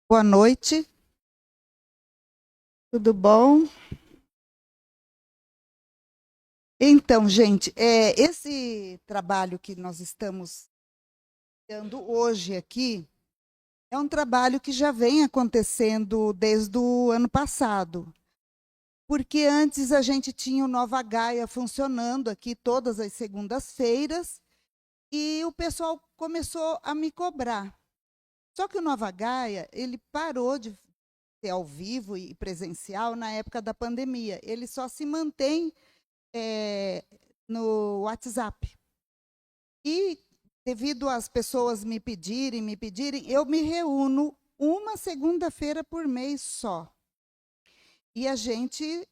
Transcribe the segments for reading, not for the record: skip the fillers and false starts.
Boa noite, tudo bom? Então, gente, esse trabalho que nós estamos dando hoje aqui é um trabalho que já vem acontecendo desde o ano passado, porque antes a gente tinha o Nova Gaia funcionando aqui todas as segundas-feiras e o pessoal começou a me cobrar. Só que o Nova Gaia, ele parou de ser ao vivo e presencial na época da pandemia. Ele só se mantém é, no WhatsApp. E, devido às pessoas me pedirem, eu me reúno uma segunda-feira por mês só. E a gente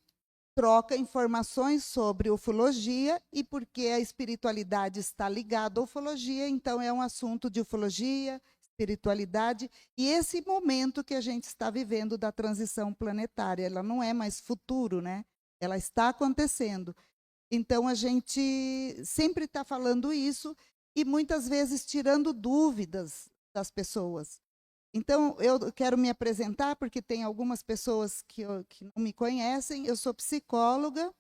troca informações sobre ufologia e porque a espiritualidade está ligada à ufologia, então é um assunto de ufologia, espiritualidade e esse momento que a gente está vivendo da transição planetária, ela não é mais futuro, né? Ela está acontecendo. Então, a gente sempre está falando isso e muitas vezes tirando dúvidas das pessoas. Então, eu quero me apresentar, porque tem algumas pessoas que não me conhecem. Eu sou psicóloga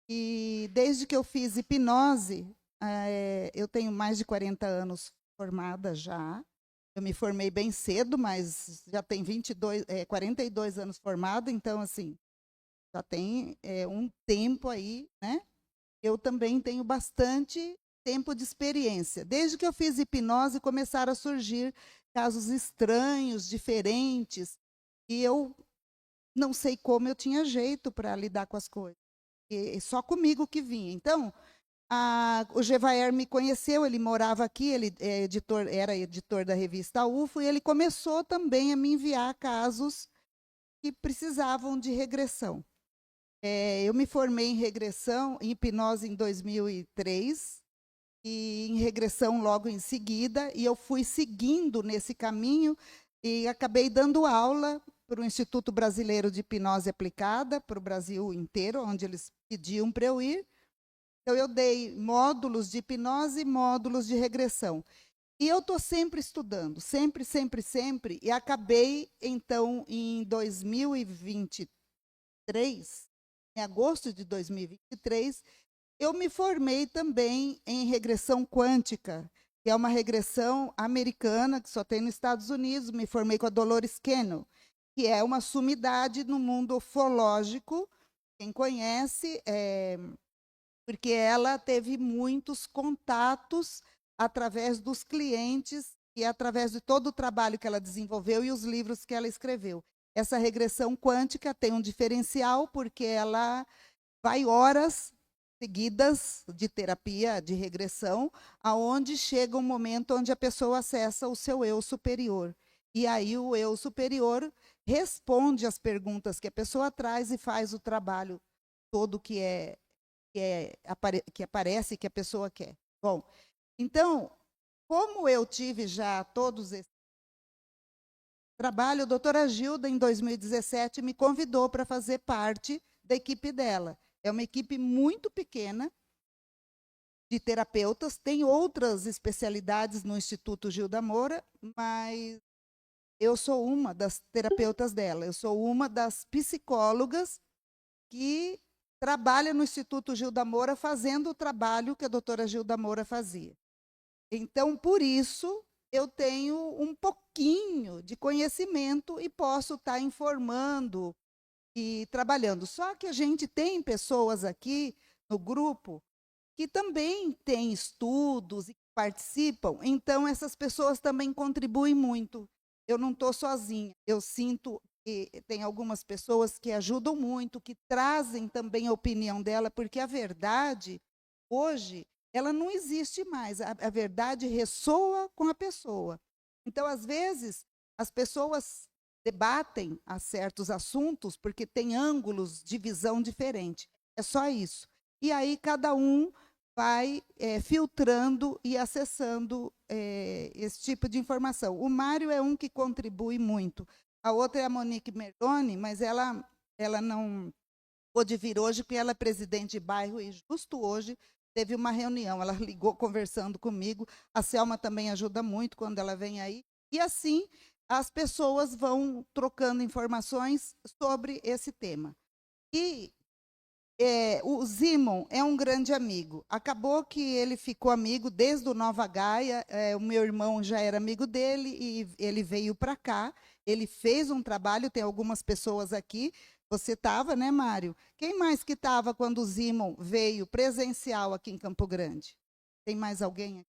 e, desde que eu fiz hipnose, eu tenho mais de 40 anos formada já. Eu me formei bem cedo, mas já tem 42 anos formada, então, assim, já tem um tempo aí, né? Eu também tenho bastante tempo de experiência. Desde que eu fiz hipnose, começaram a surgir casos estranhos, diferentes, e eu não sei como eu tinha jeito para lidar com as coisas. E só comigo que vinha. Então, o Gevaer me conheceu, ele morava aqui, ele era editor da revista UFO, e ele começou também a me enviar casos que precisavam de regressão. Eu me formei em regressão, em hipnose em 2003, e em regressão logo em seguida, e eu fui seguindo nesse caminho e acabei dando aula para o Instituto Brasileiro de Hipnose Aplicada, para o Brasil inteiro, onde eles pediam para eu ir. Então, eu dei módulos de hipnose e módulos de regressão. E eu estou sempre estudando, sempre, sempre, sempre, e acabei, então, em 2023, em agosto de 2023, eu me formei também em regressão quântica, que é uma regressão americana que só tem nos Estados Unidos. Me formei com a Dolores Cannon, que é uma sumidade no mundo ufológico. Quem conhece, porque ela teve muitos contatos através dos clientes e através de todo o trabalho que ela desenvolveu e os livros que ela escreveu. Essa regressão quântica tem um diferencial porque ela vai horas seguidas de terapia de regressão, aonde chega um momento onde a pessoa acessa o seu eu superior. E aí o eu superior responde às perguntas que a pessoa traz e faz o trabalho todo que aparece, que a pessoa quer. Bom, então, como eu tive já todos esses trabalhos, a doutora Gilda, em 2017, me convidou para fazer parte da equipe dela. É uma equipe muito pequena de terapeutas, tem outras especialidades no Instituto Gilda Moura, mas eu sou uma das terapeutas dela, eu sou uma das psicólogas que trabalha no Instituto Gilda Moura fazendo o trabalho que a doutora Gilda Moura fazia. Então, por isso, eu tenho um pouquinho de conhecimento e posso estar informando e trabalhando. Só que a gente tem pessoas aqui no grupo que também têm estudos e participam, então essas pessoas também contribuem muito. Eu não estou sozinha, eu sinto que tem algumas pessoas que ajudam muito, que trazem também a opinião dela, porque a verdade, hoje, ela não existe mais, a verdade ressoa com a pessoa. Então, às vezes, as pessoas debatem a certos assuntos porque têm ângulos de visão diferentes. É só isso. E aí cada um vai filtrando e acessando esse tipo de informação. O Mário é um que contribui muito. A outra é a Monique Merloni, mas ela não pôde vir hoje porque ela é presidente de bairro e justo hoje teve uma reunião. Ela ligou conversando comigo. A Selma também ajuda muito quando ela vem aí. E assim as pessoas vão trocando informações sobre esse tema. E o Zimon é um grande amigo. Acabou que ele ficou amigo desde o Nova Gaia. O meu irmão já era amigo dele e ele veio para cá. Ele fez um trabalho, tem algumas pessoas aqui. Você estava, né, Mário? Quem mais que estava quando o Zimon veio presencial aqui em Campo Grande? Tem mais alguém aqui?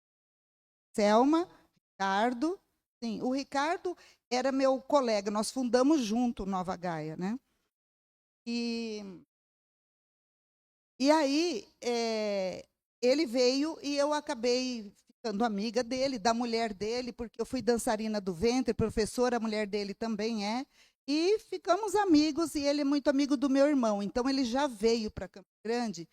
Selma, Ricardo. Sim, o Ricardo era meu colega, nós fundamos junto o Nova Gaia, né? E aí, ele veio e eu acabei ficando amiga dele, da mulher dele, porque eu fui dançarina do ventre, professora, a mulher dele também é, e ficamos amigos, e ele é muito amigo do meu irmão. Então, ele já veio para Campo Grande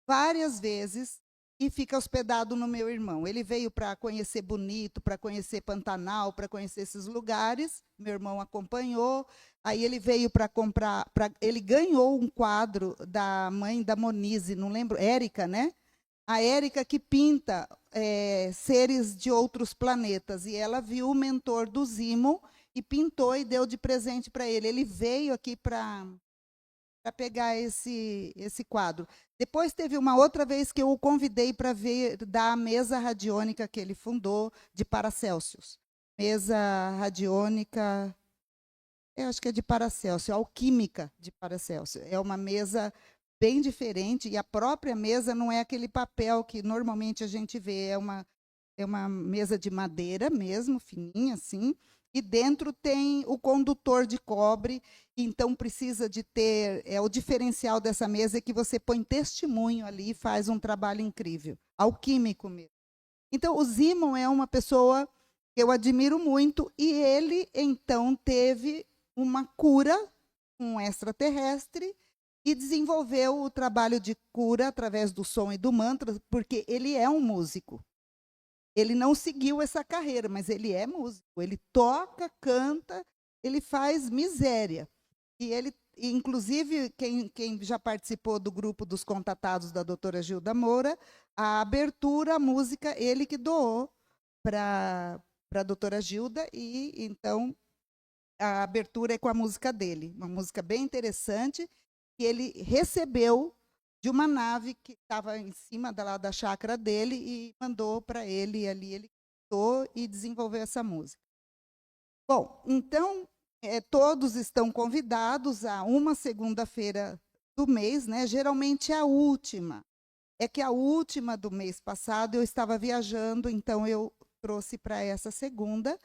várias vezes e fica hospedado no meu irmão. Ele veio para conhecer Bonito, para conhecer Pantanal, para conhecer esses lugares. Meu irmão acompanhou. Aí ele veio para comprar, ele ganhou um quadro da mãe da Monize, não lembro, Érica, né? A Érica que pinta seres de outros planetas. E ela viu o mentor do Zimo e pintou e deu de presente para ele. Ele veio aqui para pegar esse quadro. Depois teve uma outra vez que eu o convidei para ver da mesa radiônica que ele fundou de Paracelsus. Mesa radiônica, eu acho que é de Paracelsus, alquímica de Paracelsus. É uma mesa bem diferente e a própria mesa não é aquele papel que normalmente a gente vê, é uma mesa de madeira mesmo, fininha assim, e dentro tem o condutor de cobre, então precisa de ter, o diferencial dessa mesa é que você põe testemunho ali e faz um trabalho incrível, alquímico mesmo. Então, o Zimon é uma pessoa que eu admiro muito, e ele, então, teve uma cura com um extraterrestre e desenvolveu o trabalho de cura através do som e do mantra, porque ele é um músico. Ele não seguiu essa carreira, mas ele é músico. Ele toca, canta, ele faz miséria. E ele, inclusive, quem já participou do grupo dos contatados da doutora Gilda Moura, a abertura, a música, ele que doou para a doutora Gilda, e então a abertura é com a música dele, uma música bem interessante, que ele recebeu de uma nave que estava em cima da chácara dele e mandou para ele, e ali ele cantou e desenvolveu essa música. Bom, então, todos estão convidados a uma segunda-feira do mês, né? Geralmente é a última. É que a última do mês passado eu estava viajando, então eu trouxe para essa segunda.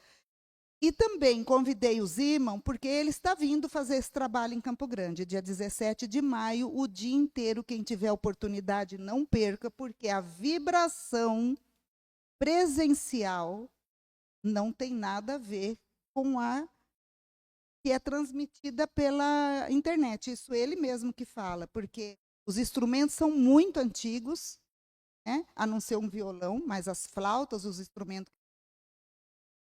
E também convidei o Zimon, porque ele está vindo fazer esse trabalho em Campo Grande, dia 17 de maio, o dia inteiro. Quem tiver oportunidade, não perca, porque a vibração presencial não tem nada a ver com a que é transmitida pela internet. Isso ele mesmo que fala, porque os instrumentos são muito antigos, né? A não ser um violão, mas as flautas, os instrumentos.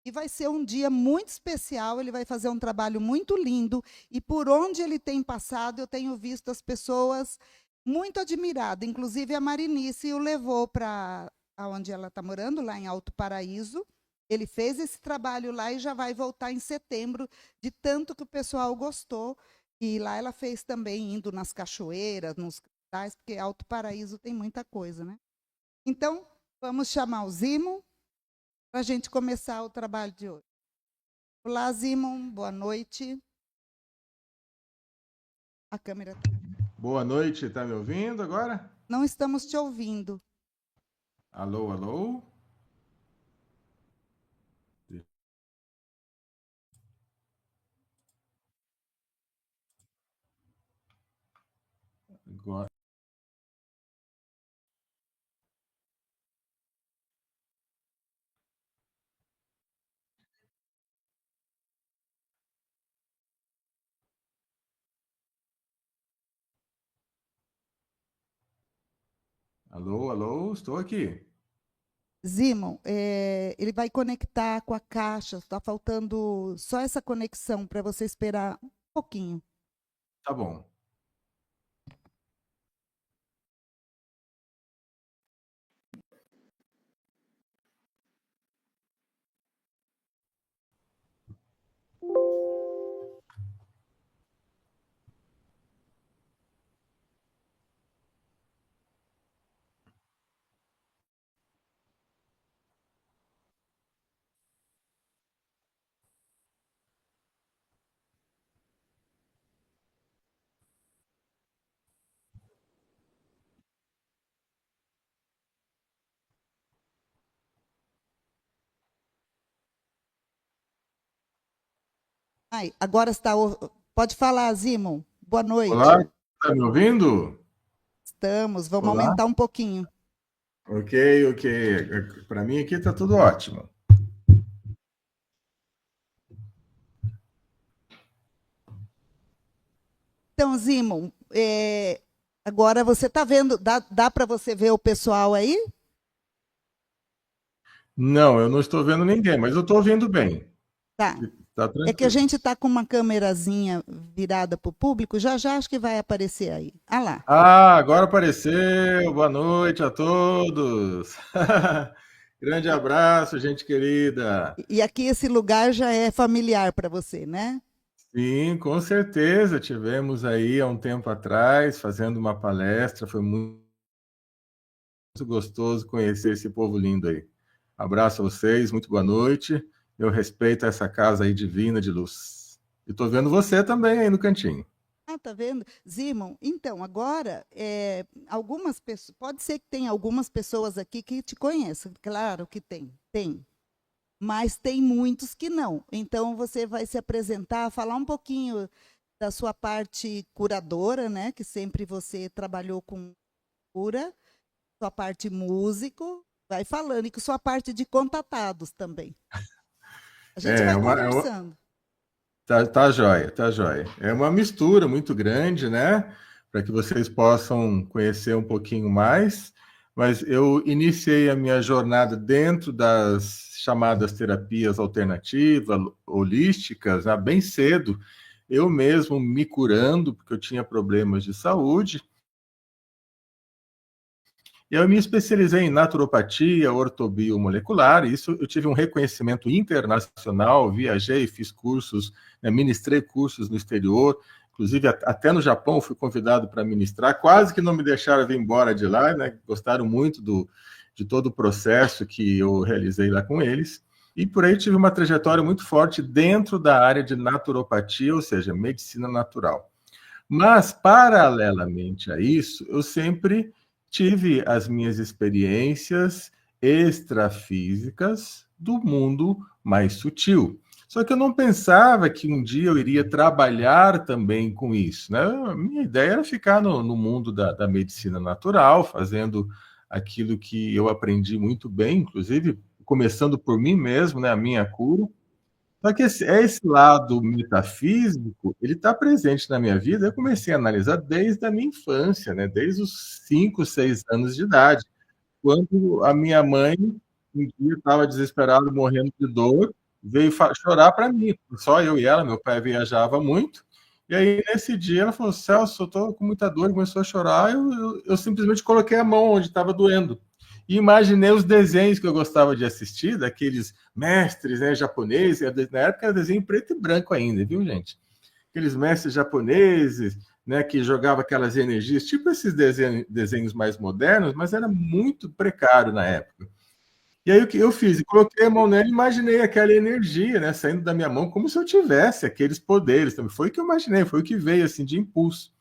E vai ser um dia muito especial, ele vai fazer um trabalho muito lindo, e por onde ele tem passado, eu tenho visto as pessoas muito admiradas, inclusive a Marinice o levou para onde ela está morando, lá em Alto Paraíso. Ele fez esse trabalho lá e já vai voltar em setembro, de tanto que o pessoal gostou. E lá ela fez também, indo nas cachoeiras, nos cristais, porque Alto Paraíso tem muita coisa, né? Então, vamos chamar o Zimo para a gente começar o trabalho de hoje. Olá, Zimon, boa noite. A câmera. Boa noite, tá me ouvindo agora? Não estamos te ouvindo. Alô, alô? Agora. Alô, alô, estou aqui. Zimon, ele vai conectar com a caixa. Está faltando só essa conexão para você esperar um pouquinho. Tá bom. Ai, agora está. Pode falar, Zimon. Boa Olá, noite. está me ouvindo? Estamos. Vamos Olá. aumentar um pouquinho. Ok, ok. Para mim aqui está tudo ótimo. Então, Zimon, agora você está vendo, dá para você ver o pessoal aí? Não, eu não estou vendo ninguém, mas eu estou ouvindo bem. Tá. Está É que a tranquilo. gente está com uma câmerazinha virada para o público, já já acho que vai aparecer aí. Ah lá. Ah, agora apareceu. Boa noite a todos. Grande E, abraço, gente querida. e aqui esse lugar já é familiar para você, né? Sim, com certeza. Tivemos aí há um tempo atrás fazendo uma palestra. Foi muito gostoso conhecer esse povo lindo aí. Abraço a vocês, muito boa noite. Eu respeito essa casa aí divina de luz. E tô vendo você também aí no cantinho. Ah, tá vendo? Zimon, então, agora, algumas pessoas, pode ser que tenha algumas pessoas aqui que te conheçam, claro que tem, mas tem muitos que não. Então, você vai se apresentar, falar um pouquinho da sua parte curadora, né, que sempre você trabalhou com cura, sua parte músico, vai falando, e com sua parte de contatados também. A gente É vai uma, conversando. tá joia, tá joia. É uma mistura muito grande, né? Para que vocês possam conhecer um pouquinho mais. Mas eu iniciei a minha jornada dentro das chamadas terapias alternativas, holísticas, né, bem cedo. Eu mesmo me curando, porque eu tinha problemas de saúde. E eu me especializei em naturopatia, ortobiomolecular, e isso eu tive um reconhecimento internacional, viajei, fiz cursos, né, ministrei cursos no exterior, inclusive até no Japão fui convidado para ministrar, quase que não me deixaram vir embora de lá, né, gostaram muito de todo o processo que eu realizei lá com eles, e por aí tive uma trajetória muito forte dentro da área de naturopatia, ou seja, medicina natural. Mas, paralelamente a isso, eu sempre tive as minhas experiências extrafísicas do mundo mais sutil. Só que eu não pensava que um dia eu iria trabalhar também com isso, né? A minha ideia era ficar no mundo da medicina natural, fazendo aquilo que eu aprendi muito bem, inclusive começando por mim mesmo, né? A minha cura. Só que esse lado metafísico, ele está presente na minha vida. Eu comecei a analisar desde a minha infância, né? Desde os 5, 6 anos de idade, quando a minha mãe, um dia, estava desesperada, morrendo de dor, veio chorar para mim. Só eu e ela, meu pai viajava muito. E aí, nesse dia, ela falou: Celso, eu estou com muita dor, começou a chorar. Eu simplesmente coloquei a mão onde estava doendo. E imaginei os desenhos que eu gostava de assistir, daqueles mestres, né, japoneses. Na época era desenho preto e branco ainda, viu, gente? Aqueles mestres japoneses, né, que jogavam aquelas energias, tipo esses desenhos mais modernos, mas era muito precário na época. E aí o que eu fiz? Coloquei a mão nela e imaginei aquela energia, né, saindo da minha mão, como se eu tivesse aqueles poderes também. Foi o que eu imaginei, foi o que veio assim de impulso.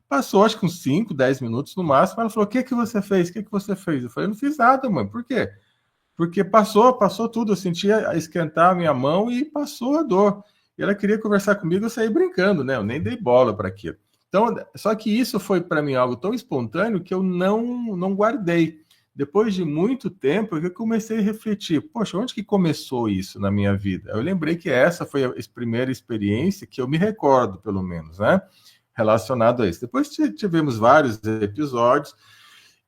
Passou, acho que uns 5, 10 minutos no máximo. Ela falou: O que que você fez? O que que você fez? Eu falei: Eu não fiz nada, mãe. Por quê? Porque passou tudo. Eu sentia esquentar a minha mão e passou a dor. E ela queria conversar comigo, eu saí brincando, né? Eu nem dei bola para aquilo. Então, só que isso foi para mim algo tão espontâneo que eu não guardei. Depois de muito tempo, eu comecei a refletir: poxa, onde que começou isso na minha vida? Eu lembrei que essa foi a primeira experiência que eu me recordo, pelo menos, né? Relacionado a isso. Depois tivemos vários episódios,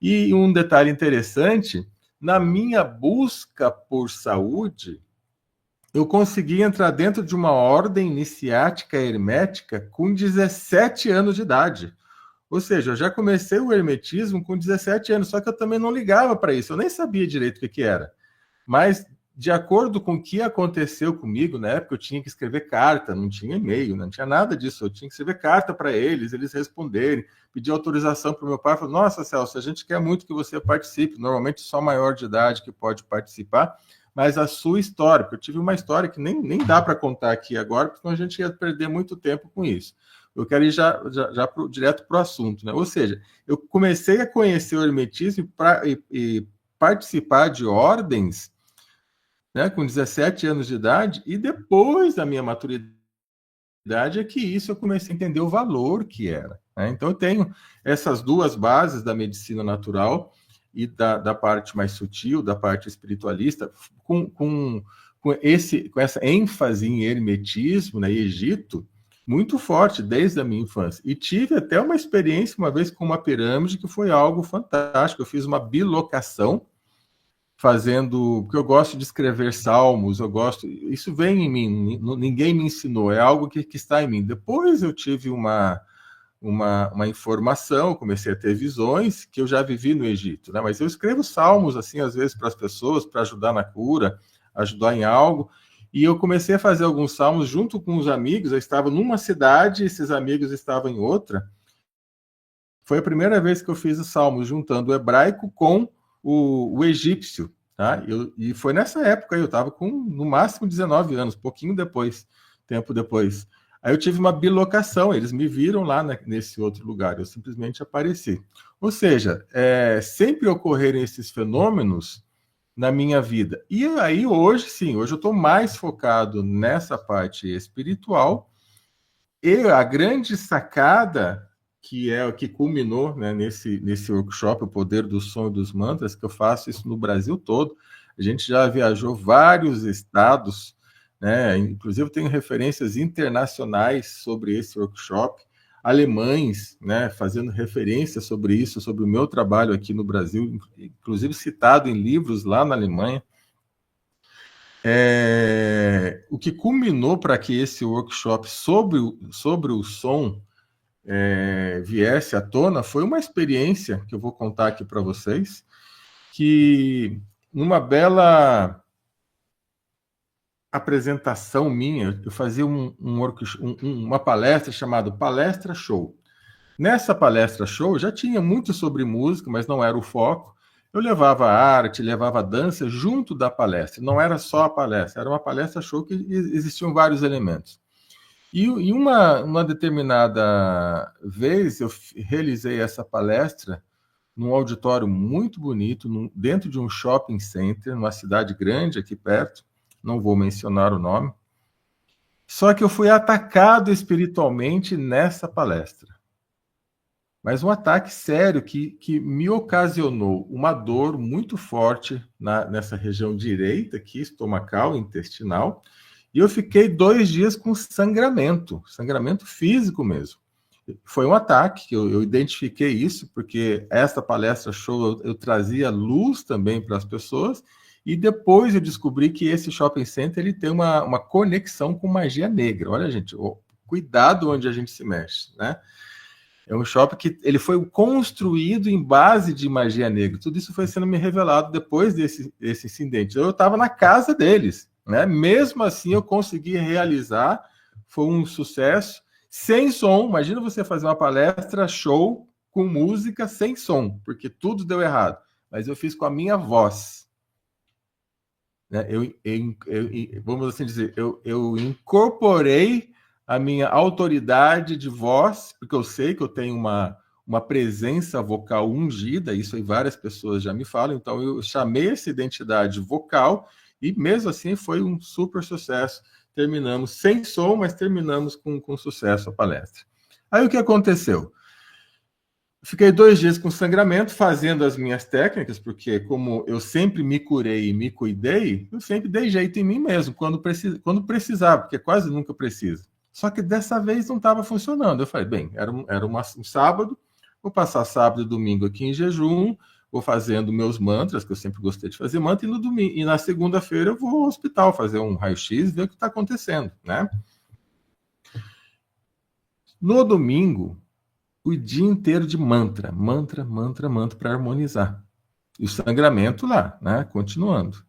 e um detalhe interessante: na minha busca por saúde, eu consegui entrar dentro de uma ordem iniciática hermética com 17 anos de idade. Ou seja, eu já comecei o hermetismo com 17 anos, só que eu também não ligava para isso, eu nem sabia direito o que era. Mas, de acordo com o que aconteceu comigo, na época eu tinha que escrever carta, não tinha e-mail, não tinha nada disso. Eu tinha que escrever carta para eles responderem, pedir autorização para o meu pai. Falei: Nossa, Celso, a gente quer muito que você participe. Normalmente só maior de idade que pode participar, mas a sua história, porque eu tive uma história que nem dá para contar aqui agora, porque senão a gente ia perder muito tempo com isso. Eu quero ir já direto para o assunto, né? Ou seja, eu comecei a conhecer o hermetismo e participar de ordens, né, com 17 anos de idade, e depois da minha maturidade verdade é que isso eu comecei a entender o valor que era, né? Então eu tenho essas duas bases da medicina natural e da parte mais sutil, da parte espiritualista, com essa ênfase em hermetismo, né, Egito, muito forte desde a minha infância. E tive até uma experiência uma vez com uma pirâmide que foi algo fantástico. Eu fiz uma bilocação fazendo, porque eu gosto de escrever salmos, eu gosto, isso vem em mim, ninguém me ensinou, é algo que está em mim. Depois eu tive uma informação, comecei a ter visões que eu já vivi no Egito, né? Mas eu escrevo salmos, assim, às vezes para as pessoas, para ajudar na cura, ajudar em algo, e eu comecei a fazer alguns salmos junto com os amigos, eu estava numa cidade, esses amigos estavam em outra. Foi a primeira vez que eu fiz os salmos, juntando o hebraico com o egípcio, tá? E foi nessa época, eu estava com, no máximo, 19 anos, pouquinho depois, tempo depois. Aí eu tive uma bilocação, eles me viram lá nesse outro lugar, eu simplesmente apareci. Ou seja, sempre ocorreram esses fenômenos na minha vida. E aí hoje, sim, hoje eu estou mais focado nessa parte espiritual, e a grande sacada que é o que culminou, né, nesse workshop, o poder do som e dos mantras, que eu faço isso no Brasil todo. A gente já viajou vários estados, né, inclusive tenho referências internacionais sobre esse workshop, alemães, né, fazendo referência sobre isso, sobre o meu trabalho aqui no Brasil, inclusive citado em livros lá na Alemanha. O que culminou para que esse workshop sobre o som viesse à tona foi uma experiência que eu vou contar aqui para vocês, que numa bela apresentação minha, eu fazia uma palestra chamada Palestra Show. Nessa palestra show, já tinha muito sobre música, mas não era o foco. Eu levava arte, levava dança junto da palestra. Não era só a palestra, era uma palestra show que existiam vários elementos. E uma determinada vez eu realizei essa palestra num auditório muito bonito, dentro de um shopping center, numa cidade grande aqui perto, não vou mencionar o nome. Só que eu fui atacado espiritualmente nessa palestra. Mas um ataque sério que me ocasionou uma dor muito forte nessa região direita, aqui, estomacal, intestinal, e eu fiquei 2 dias com sangramento físico mesmo. Foi um ataque, eu identifiquei isso, porque essa palestra show eu trazia luz também para as pessoas, e depois eu descobri que esse shopping center ele tem uma conexão com magia negra. Olha, gente, cuidado onde a gente se mexe, né? É um shopping que ele foi construído em base de magia negra. Tudo isso foi sendo me revelado depois desse incidente. Eu estava na casa deles, né? Mesmo assim, eu consegui realizar. Foi um sucesso sem som. Imagina você fazer uma palestra show com música sem som, porque tudo deu errado. Mas eu fiz com a minha voz. Né? Vamos assim dizer, eu incorporei a minha autoridade de voz, porque eu sei que eu tenho uma presença vocal ungida, isso aí várias pessoas já me falam, então eu chamei essa identidade vocal e mesmo assim foi um super sucesso. Terminamos sem som, mas terminamos com sucesso a palestra. Aí o que aconteceu? Fiquei 2 dias com sangramento, fazendo as minhas técnicas, porque como eu sempre me curei e me cuidei, eu sempre dei jeito em mim mesmo, quando precisava, porque quase nunca precisa. Só que dessa vez não estava funcionando. Eu falei, bem, era um sábado, vou passar sábado e domingo aqui em jejum, vou fazendo meus mantras, que eu sempre gostei de fazer mantra, e na segunda-feira eu vou ao hospital fazer um raio-x, ver o que está acontecendo, né? No domingo, o dia inteiro de mantra para harmonizar. E o sangramento lá, né? Continuando.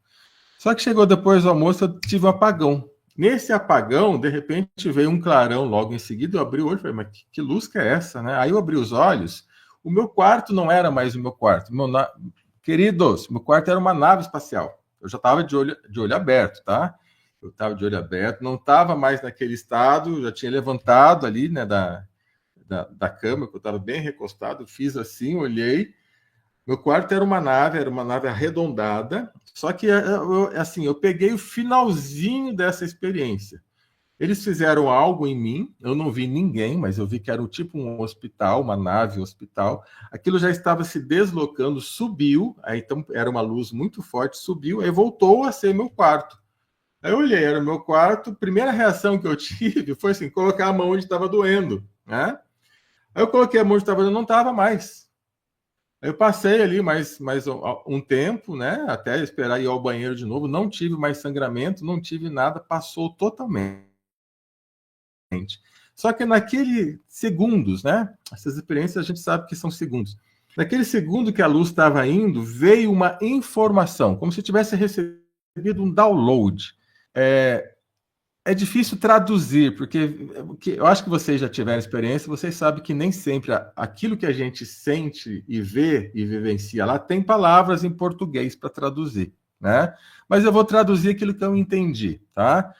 Só que chegou depois do almoço, eu tive um apagão. Nesse apagão, de repente, veio um clarão logo em seguida, eu abri o olho e falei, mas que luz que é essa, né? Aí eu abri os olhos, o meu quarto não era mais o meu quarto. Queridos, meu quarto era uma nave espacial. Eu já estava de olho aberto, tá? Eu estava de olho aberto, não estava mais naquele estado, já tinha levantado ali, né, da cama, que eu estava bem recostado, fiz assim, olhei. Meu quarto era uma nave arredondada, só que assim, eu peguei o finalzinho dessa experiência. Eles fizeram algo em mim, eu não vi ninguém, mas eu vi que era tipo um hospital, uma nave hospital. Aquilo já estava se deslocando, subiu, aí então era uma luz muito forte, subiu, aí voltou a ser meu quarto. Aí eu olhei, era o meu quarto, primeira reação que eu tive foi assim, colocar a mão onde estava doendo, né? Aí eu coloquei a mão onde estava doendo, não estava mais. Aí eu passei ali mais um tempo, né? Até esperar ir ao banheiro de novo, não tive mais sangramento, não tive nada, passou totalmente. Só que naquele segundos, né? Essas experiências a gente sabe que são segundos. Naquele segundo que a luz estava indo, veio uma informação, como se tivesse recebido um download. É difícil traduzir, porque eu acho que vocês já tiveram experiência, vocês sabem que nem sempre aquilo que a gente sente e vê e vivencia lá tem palavras em português para traduzir, né? Mas eu vou traduzir aquilo que eu entendi, tá?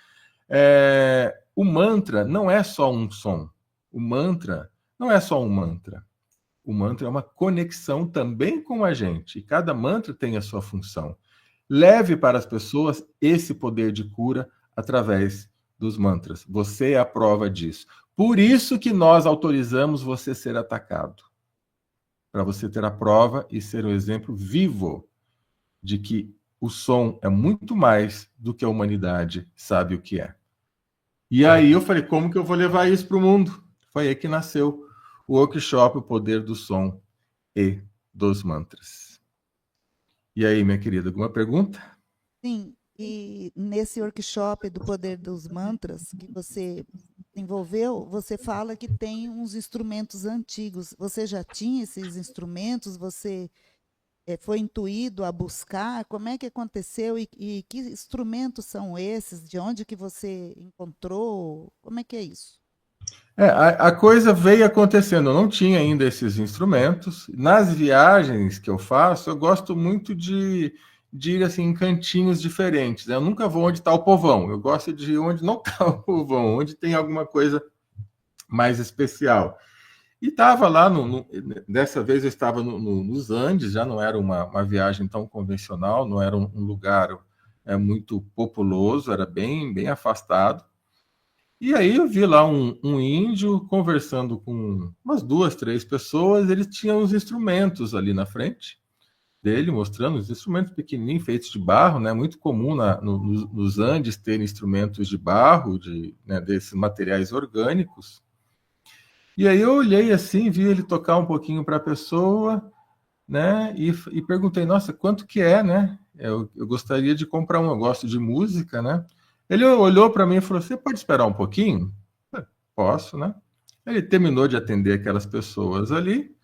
O mantra não é só um som. O mantra não é só um mantra. O mantra é uma conexão também com a gente. E cada mantra tem a sua função. Leve para as pessoas esse poder de cura através dos mantras. Você é a prova disso. Por isso que nós autorizamos você ser atacado. Para você ter a prova e ser um exemplo vivo de que o som é muito mais do que a humanidade sabe o que é. E aí eu falei, como que eu vou levar isso para o mundo? Foi aí que nasceu o workshop O Poder do Som e dos Mantras. E aí, minha querida, alguma pergunta? Sim, e nesse workshop do Poder dos Mantras que você desenvolveu, você fala que tem uns instrumentos antigos. Você já tinha esses instrumentos? Você foi intuído a buscar? Como é que aconteceu e que instrumentos são esses? De onde que você encontrou? Como é que é isso? A coisa veio acontecendo, eu não tinha ainda esses instrumentos. Nas viagens que eu faço, eu gosto muito de ir assim, em cantinhos diferentes, né? Eu nunca vou onde está o povão, eu gosto de ir onde não está o povão, onde tem alguma coisa mais especial. E estava lá, dessa vez eu estava nos Andes, já não era uma viagem tão convencional, não era um lugar muito populoso, era bem afastado. E aí eu vi lá um índio conversando com umas duas, três pessoas, ele tinha uns instrumentos ali na frente dele, mostrando os instrumentos pequenininhos, feitos de barro, né? Muito comum nos Andes ter instrumentos de barro, né, desses materiais orgânicos. E aí eu olhei assim, vi ele tocar um pouquinho para a pessoa, né? E perguntei, nossa, quanto que é, né? Eu gostaria de comprar um, eu gosto de música, né? Ele olhou para mim e falou, você pode esperar um pouquinho? Posso, né? Ele terminou de atender aquelas pessoas ali,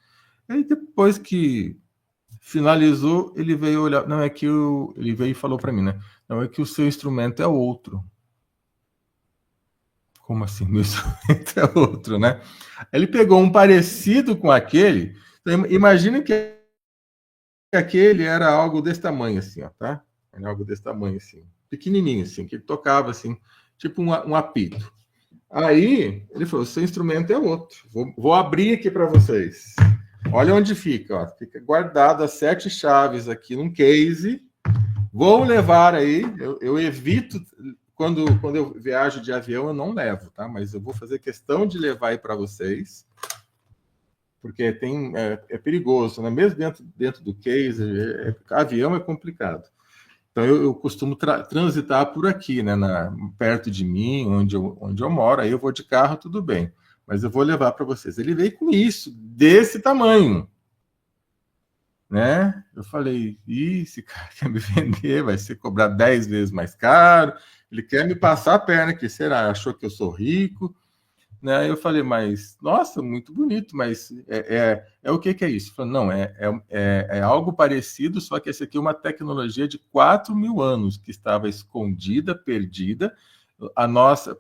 e depois que finalizou, ele veio olhar, não é que ele veio e falou para mim, né? Não é que o seu instrumento é outro. Como assim? Meu instrumento é outro, né? Ele pegou um parecido com aquele. Então, imagina que aquele era algo desse tamanho, assim, ó, tá? Era algo desse tamanho, assim, pequenininho, assim, que ele tocava, assim, tipo um apito. Aí ele falou: seu instrumento é outro. Vou abrir aqui para vocês. Olha onde fica, ó. Fica guardado as 7 chaves aqui num case. Vou levar aí. Eu evito quando eu viajo de avião, eu não levo, tá? Mas eu vou fazer questão de levar aí para vocês, porque é perigoso, né? Mesmo dentro do case, avião é complicado. Então eu costumo transitar por aqui, né? Perto de mim, onde eu moro, aí eu vou de carro, tudo bem. Mas eu vou levar para vocês. Ele veio com isso, desse tamanho, né? Eu falei, esse cara quer me vender, vai ser cobrar 10 vezes mais caro, ele quer me passar a perna aqui, será? Achou que eu sou rico? Né? Eu falei, mas, nossa, muito bonito, mas o que é isso? Falei, não, é algo parecido, só que esse aqui é uma tecnologia de 4.000 anos, que estava escondida, perdida,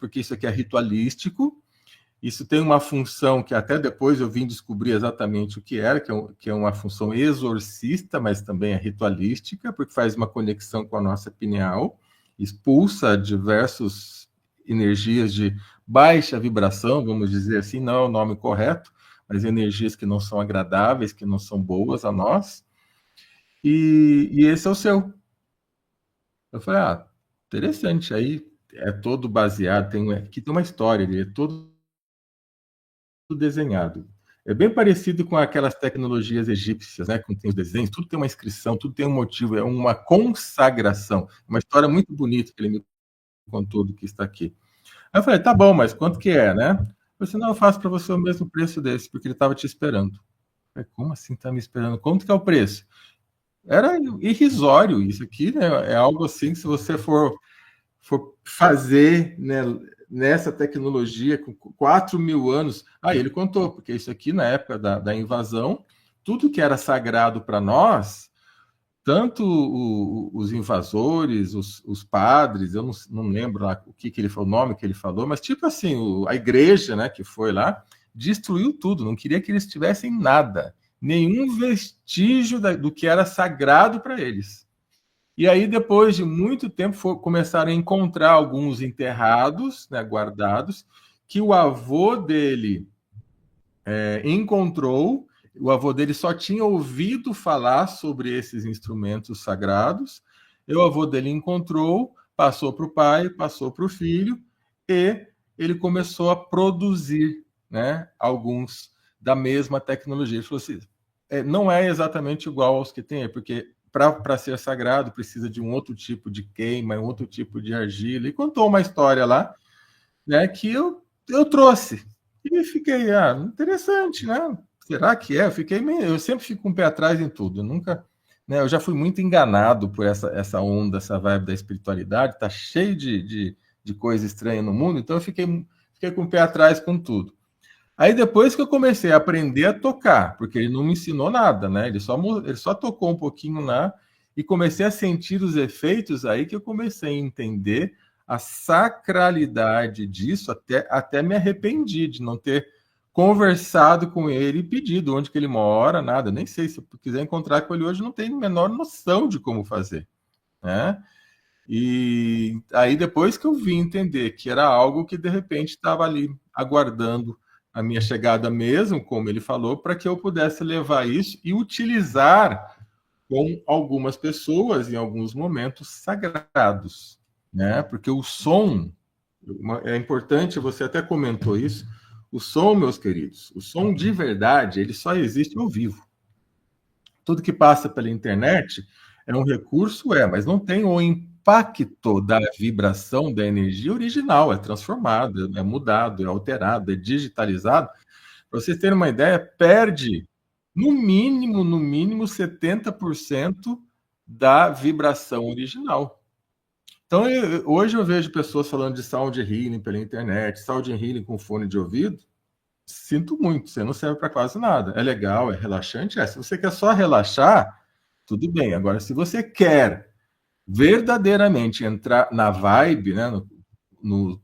porque isso aqui é ritualístico, isso tem uma função que até depois eu vim descobrir exatamente o que era, que é uma função exorcista, mas também é ritualística, porque faz uma conexão com a nossa pineal, expulsa diversas energias de baixa vibração, vamos dizer assim, não é o nome correto, mas energias que não são agradáveis, que não são boas a nós, e esse é o seu. Eu falei, interessante, aí é todo baseado, aqui tem uma história, ele é todo desenhado. É bem parecido com aquelas tecnologias egípcias, né? Com tem os desenhos, tudo tem uma inscrição, tudo tem um motivo, é uma consagração. Uma história muito bonita que ele me contou do que está aqui. Aí eu falei, tá bom, mas quanto que é, né? Eu falei, não, eu faço para você o mesmo preço desse, porque ele estava te esperando. Eu falei, como assim tá me esperando? Quanto que é o preço? Era irrisório isso aqui, né? É algo assim, se você for fazer, né, nessa tecnologia com 4.000 anos. Aí ele contou, porque isso aqui, na época da invasão, tudo que era sagrado para nós, tanto os invasores, os padres, eu não lembro lá o que ele falou, o nome que ele falou, mas tipo assim, a igreja, né, que foi lá, destruiu tudo, não queria que eles tivessem nada, nenhum vestígio do que era sagrado para eles. E aí, depois de muito tempo, começaram a encontrar alguns enterrados, né, guardados, que o avô dele encontrou. O avô dele só tinha ouvido falar sobre esses instrumentos sagrados. E o avô dele encontrou, passou para o pai, passou para o filho, e ele começou a produzir, né, alguns da mesma tecnologia. Ele falou assim: não é exatamente igual aos que tem, porque para ser sagrado precisa de um outro tipo de queima, um outro tipo de argila. E contou uma história lá, né, que eu trouxe. E fiquei, interessante, né? Será que é? Eu sempre fico com o pé atrás em tudo. Eu nunca, né? Eu já fui muito enganado por essa onda, essa vibe da espiritualidade. Tá cheio de coisa estranha no mundo, então eu fiquei com o pé atrás com tudo. Aí depois que eu comecei a aprender a tocar, porque ele não me ensinou nada, né? Ele só tocou um pouquinho lá e comecei a sentir os efeitos, aí que eu comecei a entender a sacralidade disso, até me arrependi de não ter conversado com ele e pedido onde que ele mora, nada. Nem sei, se eu quiser encontrar com ele hoje, não tenho a menor noção de como fazer, né? E aí depois que eu vim entender que era algo que de repente estava ali aguardando a minha chegada mesmo, como ele falou, para que eu pudesse levar isso e utilizar com algumas pessoas em alguns momentos sagrados, né? Porque o som é importante, você até comentou isso. O som, meus queridos, o som de verdade, ele só existe ao vivo. Tudo que passa pela internet é um recurso, mas não tem o impacto da vibração da energia original, é transformado, é mudado, é alterado, é digitalizado. Para vocês terem uma ideia, perde no mínimo 70% da vibração original. Então, hoje eu vejo pessoas falando de sound healing pela internet, sound healing com fone de ouvido. Sinto muito, você não serve para quase nada. É legal, é relaxante? Se você quer só relaxar, tudo bem. Agora, se você quer verdadeiramente entrar na vibe, né, no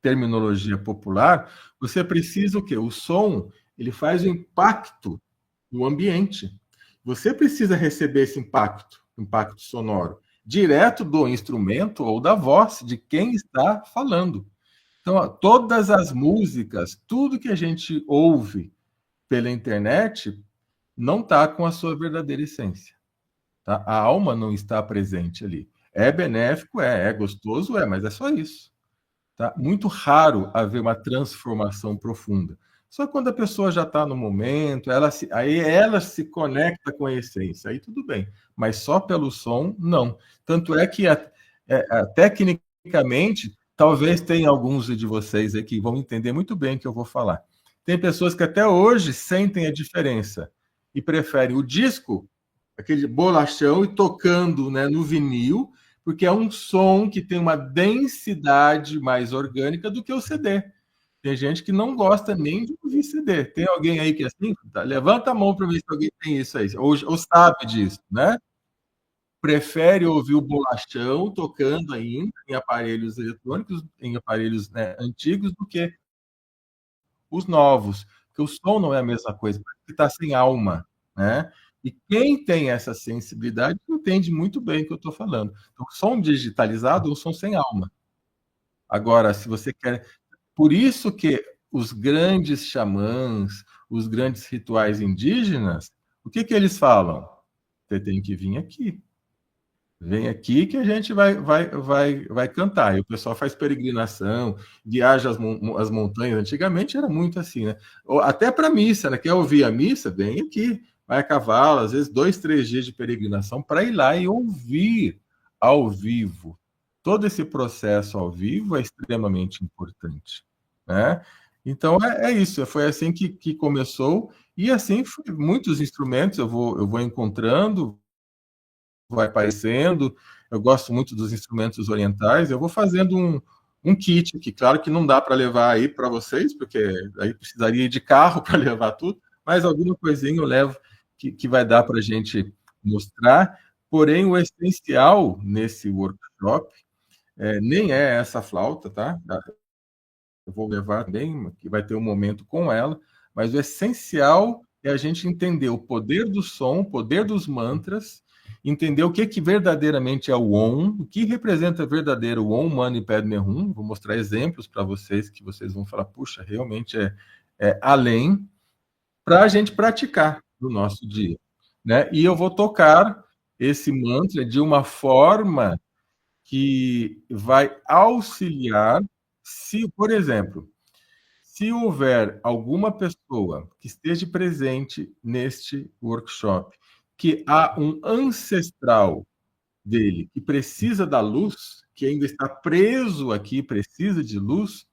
terminologia popular, você precisa o quê? O som, ele faz o impacto no ambiente. Você precisa receber esse impacto sonoro, direto do instrumento ou da voz de quem está falando. Então, todas as músicas, tudo que a gente ouve pela internet, não está com a sua verdadeira essência. Tá? A alma não está presente ali. É benéfico, é gostoso, mas é só isso. Tá? Muito raro haver uma transformação profunda. Só quando a pessoa já está no momento, aí ela se conecta com a essência, aí tudo bem. Mas só pelo som, não. Tanto é que, tecnicamente, talvez tenha alguns de vocês aí que vão entender muito bem o que eu vou falar. Tem pessoas que até hoje sentem a diferença e preferem o disco, aquele bolachão, e tocando, né, no vinil, porque é um som que tem uma densidade mais orgânica do que o CD. Tem gente que não gosta nem de ouvir CD. Tem alguém aí que é assim? Tá, levanta a mão para ver se alguém tem isso aí, ou sabe disso, né? Prefere ouvir o bolachão tocando ainda em aparelhos eletrônicos, em aparelhos, né, antigos, do que os novos, porque o som não é a mesma coisa, porque está sem alma, né? E quem tem essa sensibilidade entende muito bem o que eu estou falando. Então, som digitalizado ou som sem alma. Agora, se você quer. Por isso que os grandes xamãs, os grandes rituais indígenas, o que eles falam? Você tem que vir aqui. Vem aqui que a gente vai cantar. E o pessoal faz peregrinação, viaja as montanhas. Antigamente era muito assim, né? Até para missa, né? Quer ouvir a missa? Vem aqui, vai a cavalo, às vezes 2, 3 dias de peregrinação para ir lá e ouvir ao vivo. Todo esse processo ao vivo é extremamente importante, né? Então é isso, foi assim que começou, e assim muitos instrumentos eu vou encontrando, vai aparecendo. Eu gosto muito dos instrumentos orientais. Eu vou fazendo um kit, que claro que não dá para levar aí para vocês, porque aí precisaria de carro para levar tudo, mas alguma coisinha eu levo que vai dar para a gente mostrar. Porém, o essencial nesse workshop nem é essa flauta, tá? Eu vou levar bem, que vai ter um momento com ela, mas o essencial é a gente entender o poder do som, o poder dos mantras, entender o que verdadeiramente é o Om, o que representa verdadeiro o Om Mani Padme Hum. Vou mostrar exemplos para vocês que vocês vão falar, puxa, realmente é além, para a gente praticar no nosso dia, né? E eu vou tocar esse mantra de uma forma que vai auxiliar, se, por exemplo, se houver alguma pessoa que esteja presente neste workshop, que há um ancestral dele que precisa da luz, que ainda está preso aqui, precisa de luz,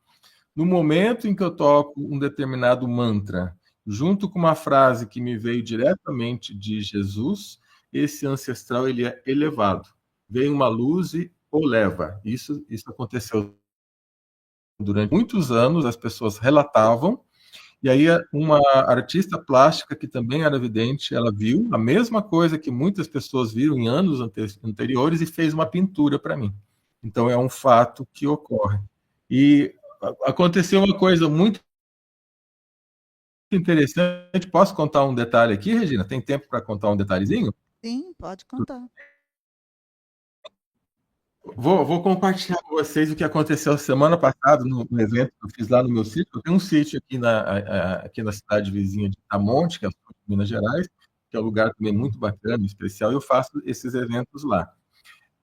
no momento em que eu toco um determinado mantra, junto com uma frase que me veio diretamente de Jesus, esse ancestral ele é elevado. Vem uma luz e o leva. Isso aconteceu durante muitos anos, as pessoas relatavam, e aí uma artista plástica que também era vidente, ela viu a mesma coisa que muitas pessoas viram em anos anteriores e fez uma pintura para mim. Então é um fato que ocorre. E aconteceu uma coisa muito interessante. Posso contar um detalhe aqui, Regina? Tem tempo para contar um detalhezinho? Sim, pode contar. Vou compartilhar com vocês o que aconteceu semana passada no evento que eu fiz lá no meu sítio. Eu tenho um sítio aqui na cidade vizinha de Tamonte, que é Minas Gerais, que é um lugar também muito bacana, especial, e eu faço esses eventos lá.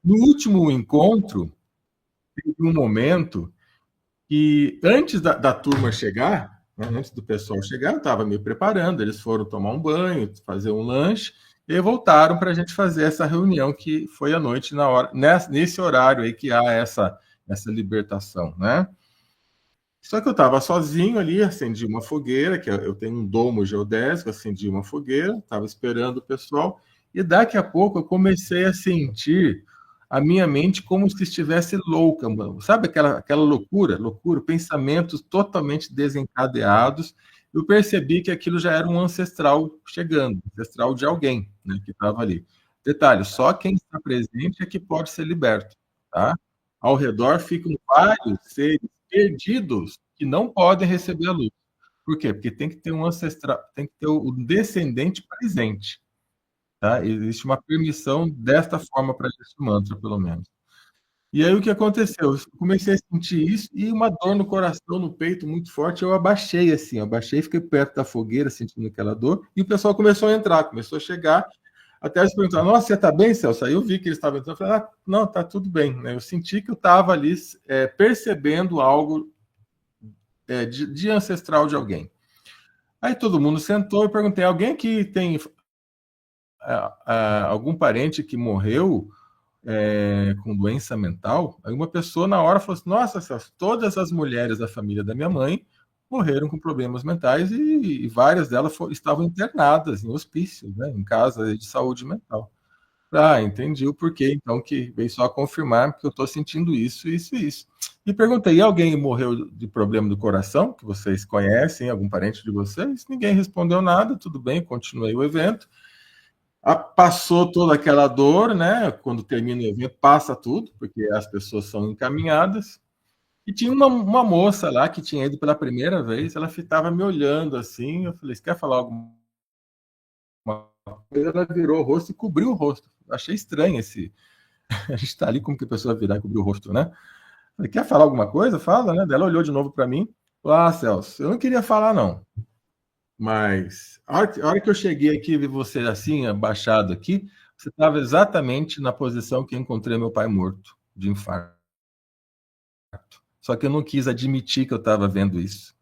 No último encontro, teve um momento que, antes da turma chegar, né, antes do pessoal chegar, eu estava me preparando, eles foram tomar um banho, fazer um lanche, e voltaram para a gente fazer essa reunião que foi à noite, nesse horário aí que há essa libertação, né? Só que eu estava sozinho ali, acendi uma fogueira, que eu tenho um domo geodésico, acendi uma fogueira, estava esperando o pessoal, e daqui a pouco eu comecei a sentir a minha mente como se estivesse louca, mano. Sabe aquela loucura, pensamentos totalmente desencadeados. Eu percebi que aquilo já era um ancestral chegando, ancestral de alguém, né, que estava ali. Detalhe, só quem está presente é que pode ser liberto, tá? Ao redor ficam vários seres perdidos que não podem receber a luz. Por quê? Porque tem que ter um ancestral, tem que ter o descendente presente. Tá? Existe uma permissão desta forma para esse mantra, pelo menos. E aí o que aconteceu? Eu comecei a sentir isso e uma dor no coração, no peito muito forte. Eu abaixei assim, abaixei, fiquei perto da fogueira, sentindo aquela dor, e o pessoal começou a entrar, começou a chegar. Até eles perguntaram: Nossa, você está bem, Celso? Aí eu vi que eles estavam entrando. Eu falei: Não, está tudo bem. Eu senti que eu estava ali percebendo algo de ancestral de alguém. Aí todo mundo sentou e perguntei: Alguém aqui tem algum parente que morreu com doença mental? Aí uma pessoa na hora falou assim: Nossa, Celso, todas as mulheres da família da minha mãe morreram com problemas mentais e várias delas estavam internadas em hospícios, né, em casa de saúde mental. Entendi o porquê, então, que veio só confirmar que eu estou sentindo isso, isso e isso. E perguntei: alguém morreu de problema do coração, que vocês conhecem, algum parente de vocês? Ninguém respondeu nada, tudo bem, continuei o evento. Passou toda aquela dor, né? Quando termina o evento, passa tudo, porque as pessoas são encaminhadas. E tinha uma moça lá que tinha ido pela primeira vez, ela estava me olhando assim, eu falei: Você quer falar alguma coisa? Ela virou o rosto e cobriu o rosto. Achei estranho esse. A gente está ali, como que a pessoa virar e cobrir o rosto, né? Falei: Quer falar alguma coisa? Fala, né? Ela olhou de novo para mim. Falou: Celso, eu não queria falar, não. Mas a hora que eu cheguei aqui e vi você assim, abaixado aqui, você estava exatamente na posição que eu encontrei meu pai morto, de infarto. Só que eu não quis admitir que eu estava vendo isso.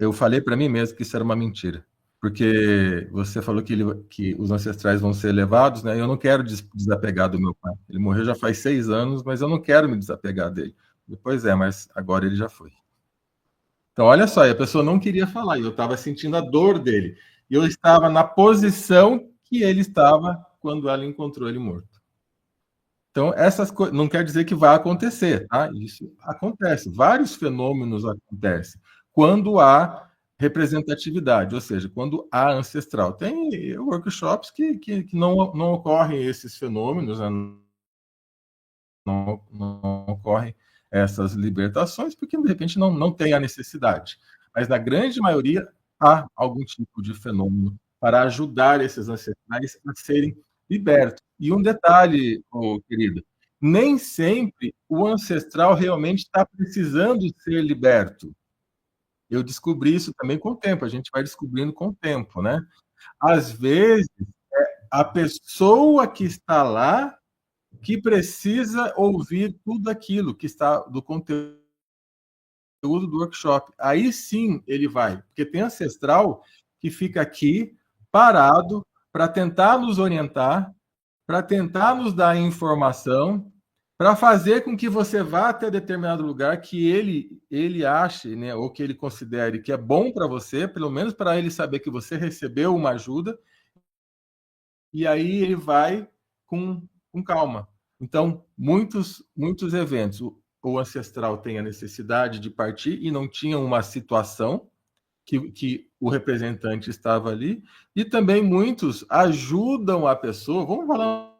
Eu falei para mim mesmo que isso era uma mentira. Porque você falou que os ancestrais vão ser elevados, né? Eu não quero desapegar do meu pai. Ele morreu já faz 6 anos, mas eu não quero me desapegar dele. Pois é, mas agora ele já foi. Então, olha só, a pessoa não queria falar, e eu estava sentindo a dor dele. E eu estava na posição que ele estava quando ela encontrou ele morto. Então, essas coisas não quer dizer que vai acontecer, tá? Isso acontece. Vários fenômenos acontecem quando há representatividade, ou seja, quando há ancestral. Tem workshops que não ocorrem esses fenômenos, né? Não ocorrem essas libertações, porque de repente não tem a necessidade. Mas na grande maioria há algum tipo de fenômeno para ajudar esses ancestrais a serem libertos. E um detalhe, oh, querida, nem sempre o ancestral realmente está precisando ser liberto. Eu descobri isso também com o tempo, a gente vai descobrindo com o tempo, né? Às vezes, a pessoa que está lá que precisa ouvir tudo aquilo que está do conteúdo do workshop. Aí sim ele vai, porque tem ancestral que fica aqui parado para tentar nos orientar, para tentar nos dar informação, para fazer com que você vá até determinado lugar que ele ache, né, ou que ele considere que é bom para você, pelo menos para ele saber que você recebeu uma ajuda, e aí ele vai com calma. Então, muitos eventos, o ancestral tem a necessidade de partir e não tinha uma situação que o representante estava ali, e também muitos ajudam a pessoa, vamos falar,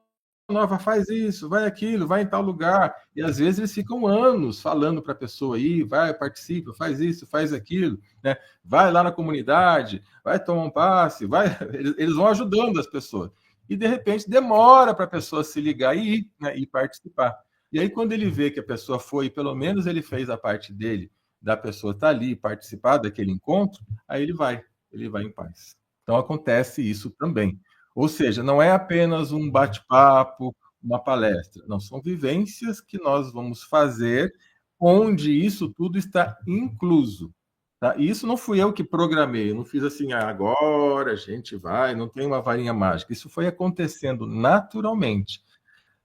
nova, faz isso, vai aquilo, vai em tal lugar, e às vezes eles ficam anos falando para a pessoa aí, vai, participa, faz isso, faz aquilo, né? Vai lá na comunidade, vai tomar um passe, vai, eles vão ajudando as pessoas. E de repente demora para a pessoa se ligar e ir, né, e participar. E aí, quando ele vê que a pessoa foi, pelo menos ele fez a parte dele, da pessoa estar ali e participar daquele encontro, aí ele vai em paz. Então acontece isso também. Ou seja, não é apenas um bate-papo, uma palestra. Não, são vivências que nós vamos fazer onde isso tudo está incluso. Tá? E isso não fui eu que programei, eu não fiz assim, agora a gente vai, não tem uma varinha mágica. Isso foi acontecendo naturalmente.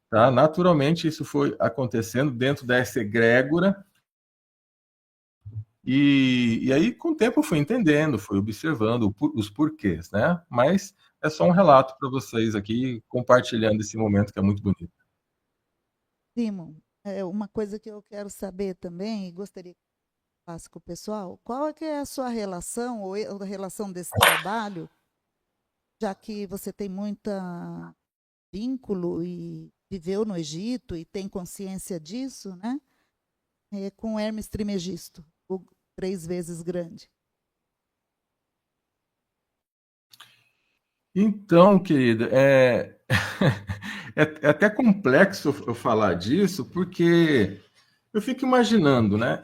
Tá? Naturalmente, isso foi acontecendo dentro dessa egrégora. E aí, com o tempo, eu fui entendendo, fui observando os porquês, né? Mas é só um relato para vocês aqui, compartilhando esse momento que é muito bonito. Simon, uma coisa que eu quero saber também, e gostaria que falasse com o pessoal, qual é que é a sua relação, ou a relação desse trabalho, já que você tem muita vínculo e viveu no Egito e tem consciência disso, né? Com Hermes Trismegisto, o 3 vezes grande. Então, querida, é até complexo eu falar disso, porque eu fico imaginando, né?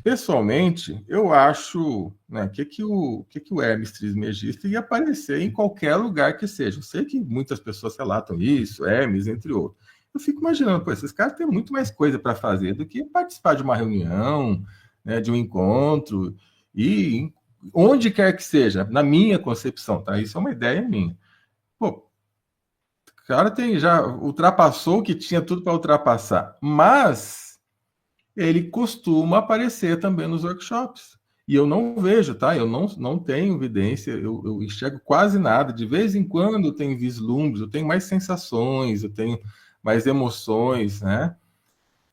Pessoalmente, eu acho, né, que o Hermes Trismegisto ia aparecer em qualquer lugar que seja. Eu sei que muitas pessoas relatam isso, Hermes, entre outros. Eu fico imaginando, pô, esses caras têm muito mais coisa para fazer do que participar de uma reunião, né, de um encontro, e onde quer que seja, na minha concepção, tá? Isso é uma ideia minha. Pô, o cara já ultrapassou o que tinha tudo para ultrapassar, mas ele costuma aparecer também nos workshops. E eu não vejo, tá? Eu não tenho evidência, eu enxergo quase nada. De vez em quando eu tenho vislumbres, eu tenho mais sensações, eu tenho mais emoções, né?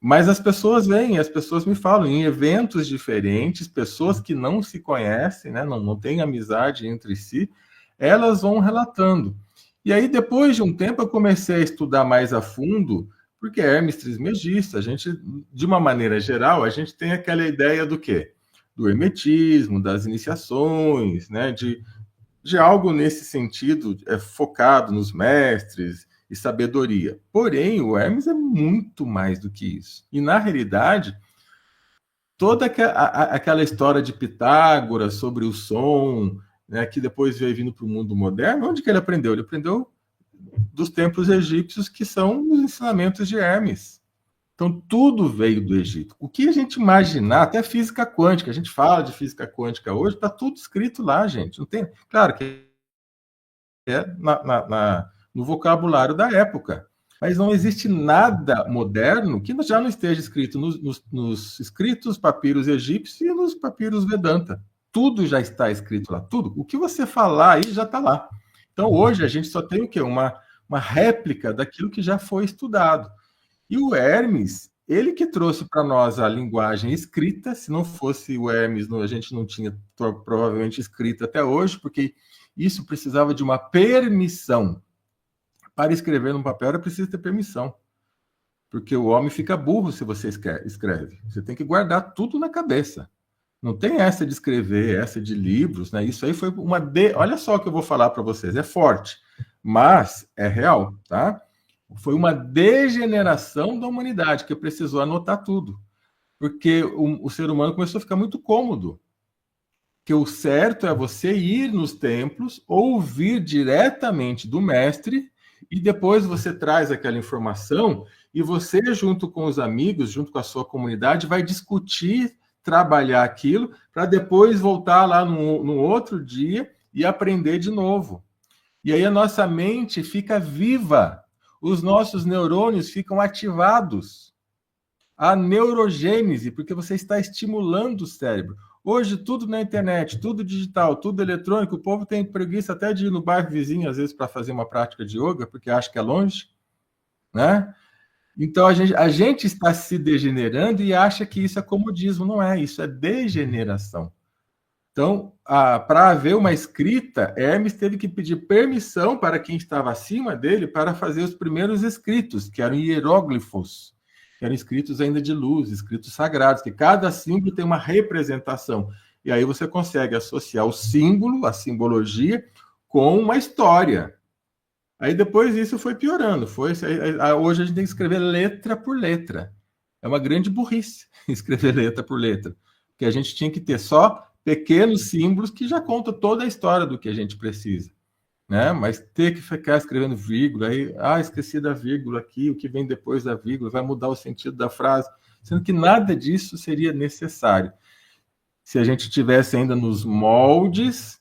Mas as pessoas vêm, as pessoas me falam em eventos diferentes, pessoas que não se conhecem, né? Não têm amizade entre si, elas vão relatando. E aí, depois de um tempo, eu comecei a estudar mais a fundo, porque Hermes Trismegisto, a gente, de uma maneira geral, a gente tem aquela ideia do quê? Do hermetismo, das iniciações, né? De algo nesse sentido, focado nos mestres e sabedoria. Porém, o Hermes é muito mais do que isso. E, na realidade, toda aquela história de Pitágoras sobre o som, né, que depois veio vindo para o mundo moderno, onde que ele aprendeu? Ele aprendeu dos templos egípcios, que são os ensinamentos de Hermes. Então, tudo veio do Egito. O que a gente imaginar, até física quântica, a gente fala de física quântica hoje, está tudo escrito lá, gente. Não tem, claro que é no vocabulário da época, mas não existe nada moderno que já não esteja escrito nos escritos papiros egípcios e nos papiros Vedanta. Tudo já está escrito lá, tudo. O que você falar aí já está lá. Então, hoje, a gente só tem o quê? Uma réplica daquilo que já foi estudado. E o Hermes, ele que trouxe para nós a linguagem escrita. Se não fosse o Hermes, a gente não tinha provavelmente escrita até hoje, porque isso precisava de uma permissão. Para escrever num papel era preciso ter permissão, porque o homem fica burro se você escreve. Você tem que guardar tudo na cabeça. Não tem essa de escrever, essa de livros, né? Isso aí foi Olha só o que eu vou falar para vocês, é forte, mas é real, tá? Foi uma degeneração da humanidade, que precisou anotar tudo, porque o ser humano começou a ficar muito cômodo. Que o certo é você ir nos templos, ouvir diretamente do mestre, e depois você traz aquela informação, e você, junto com os amigos, junto com a sua comunidade, vai discutir, trabalhar aquilo, para depois voltar lá no outro dia e aprender de novo. E aí a nossa mente fica viva, os nossos neurônios ficam ativados. A neurogênese, porque você está estimulando o cérebro. Hoje, tudo na internet, tudo digital, tudo eletrônico, o povo tem preguiça até de ir no bairro vizinho, às vezes, para fazer uma prática de yoga, porque acha que é longe, né? Então, a gente está se degenerando e acha que isso é comodismo. Não é, isso é degeneração. Então, para haver uma escrita, Hermes teve que pedir permissão para quem estava acima dele para fazer os primeiros escritos, que eram hieróglifos, que eram escritos ainda de luz, escritos sagrados, que cada símbolo tem uma representação. E aí você consegue associar o símbolo, a simbologia, com uma história. Aí depois isso foi piorando. Hoje a gente tem que escrever letra por letra. É uma grande burrice escrever letra por letra, porque a gente tinha que ter só pequenos símbolos que já contam toda a história do que a gente precisa, né? Mas ter que ficar escrevendo vírgula, aí, esqueci da vírgula aqui, o que vem depois da vírgula vai mudar o sentido da frase, sendo que nada disso seria necessário se a gente tivesse ainda nos moldes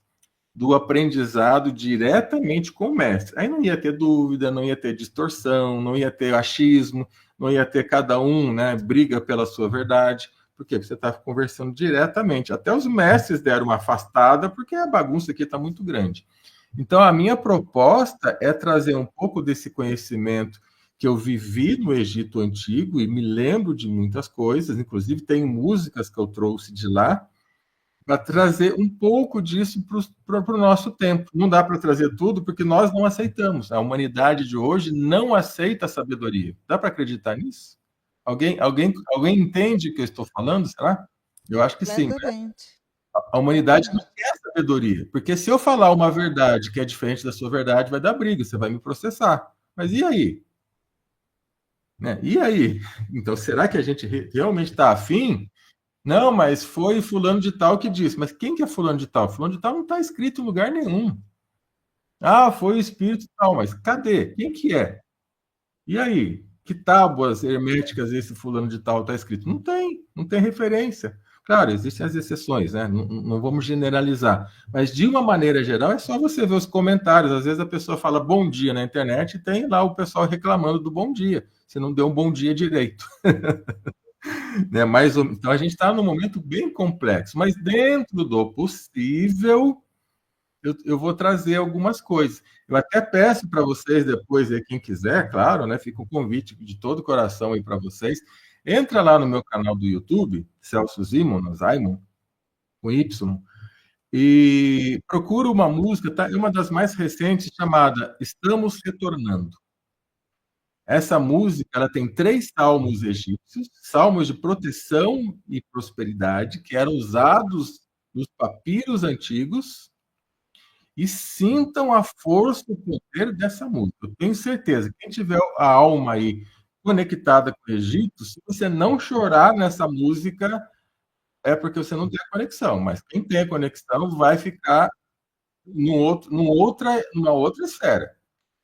do aprendizado diretamente com o mestre. Aí não ia ter dúvida, não ia ter distorção, não ia ter achismo, não ia ter cada um, né, briga pela sua verdade. Por quê? Porque você está conversando diretamente. Até os mestres deram uma afastada, porque a bagunça aqui está muito grande. Então, a minha proposta é trazer um pouco desse conhecimento que eu vivi no Egito Antigo e me lembro de muitas coisas, inclusive tem músicas que eu trouxe de lá, para trazer um pouco disso para o nosso tempo. Não dá para trazer tudo, porque nós não aceitamos. A humanidade de hoje não aceita a sabedoria. Dá para acreditar nisso? Alguém entende o que eu estou falando, será? Eu acho que sim. A humanidade não quer sabedoria, porque se eu falar uma verdade que é diferente da sua verdade, vai dar briga, você vai me processar. Mas e aí? Né? E aí? Então, será que a gente realmente está afim? Não, mas foi fulano de tal que disse. Mas quem que é fulano de tal? Fulano de tal não está escrito em lugar nenhum. Foi o espírito tal, mas cadê? Quem que é? E aí? Que tábuas herméticas esse fulano de tal está escrito? Não tem referência. Claro, existem as exceções, né? Não vamos generalizar. Mas, de uma maneira geral, é só você ver os comentários. Às vezes a pessoa fala bom dia na internet e tem lá o pessoal reclamando do bom dia. Você não deu um bom dia direito. Né? Então, a gente está num momento bem complexo. Mas, dentro do possível, eu vou trazer algumas coisas. Eu até peço para vocês depois, quem quiser, claro, né? Fica um convite de todo o coração aí para vocês. Entra lá no meu canal do YouTube, Celso Zimon, com Y, e procura uma música, tá? É uma das mais recentes, chamada Estamos Retornando. Essa música, ela tem 3 salmos egípcios, salmos de proteção e prosperidade, que eram usados nos papiros antigos, e sintam a força e o poder dessa música. Eu tenho certeza, quem tiver a alma aí conectada com o Egito, se você não chorar nessa música, é porque você não tem a conexão, mas quem tem a conexão vai ficar numa outra esfera.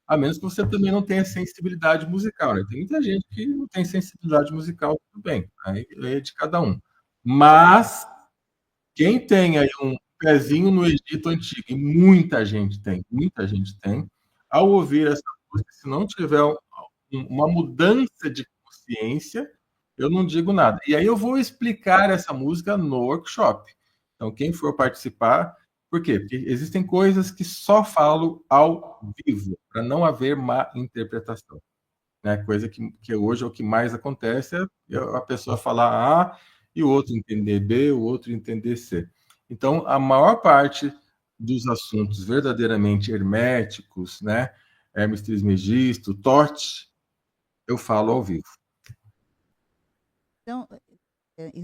A menos que você também não tenha sensibilidade musical, né? Tem muita gente que não tem sensibilidade musical, tudo bem, aí é de cada um. Mas quem tem aí um pezinho no Egito Antigo, e muita gente tem, ao ouvir essa música, se não tiver uma mudança de consciência, eu não digo nada. E aí eu vou explicar essa música no workshop. Então, quem for participar, por quê? Porque existem coisas que só falo ao vivo, para não haver má interpretação. Né? Coisa que hoje é o que mais acontece, é a pessoa falar A e o outro entender B, o outro entender C. Então, a maior parte dos assuntos verdadeiramente herméticos, né? Hermes Trismegisto, Tote, eu falo ao vivo. Então,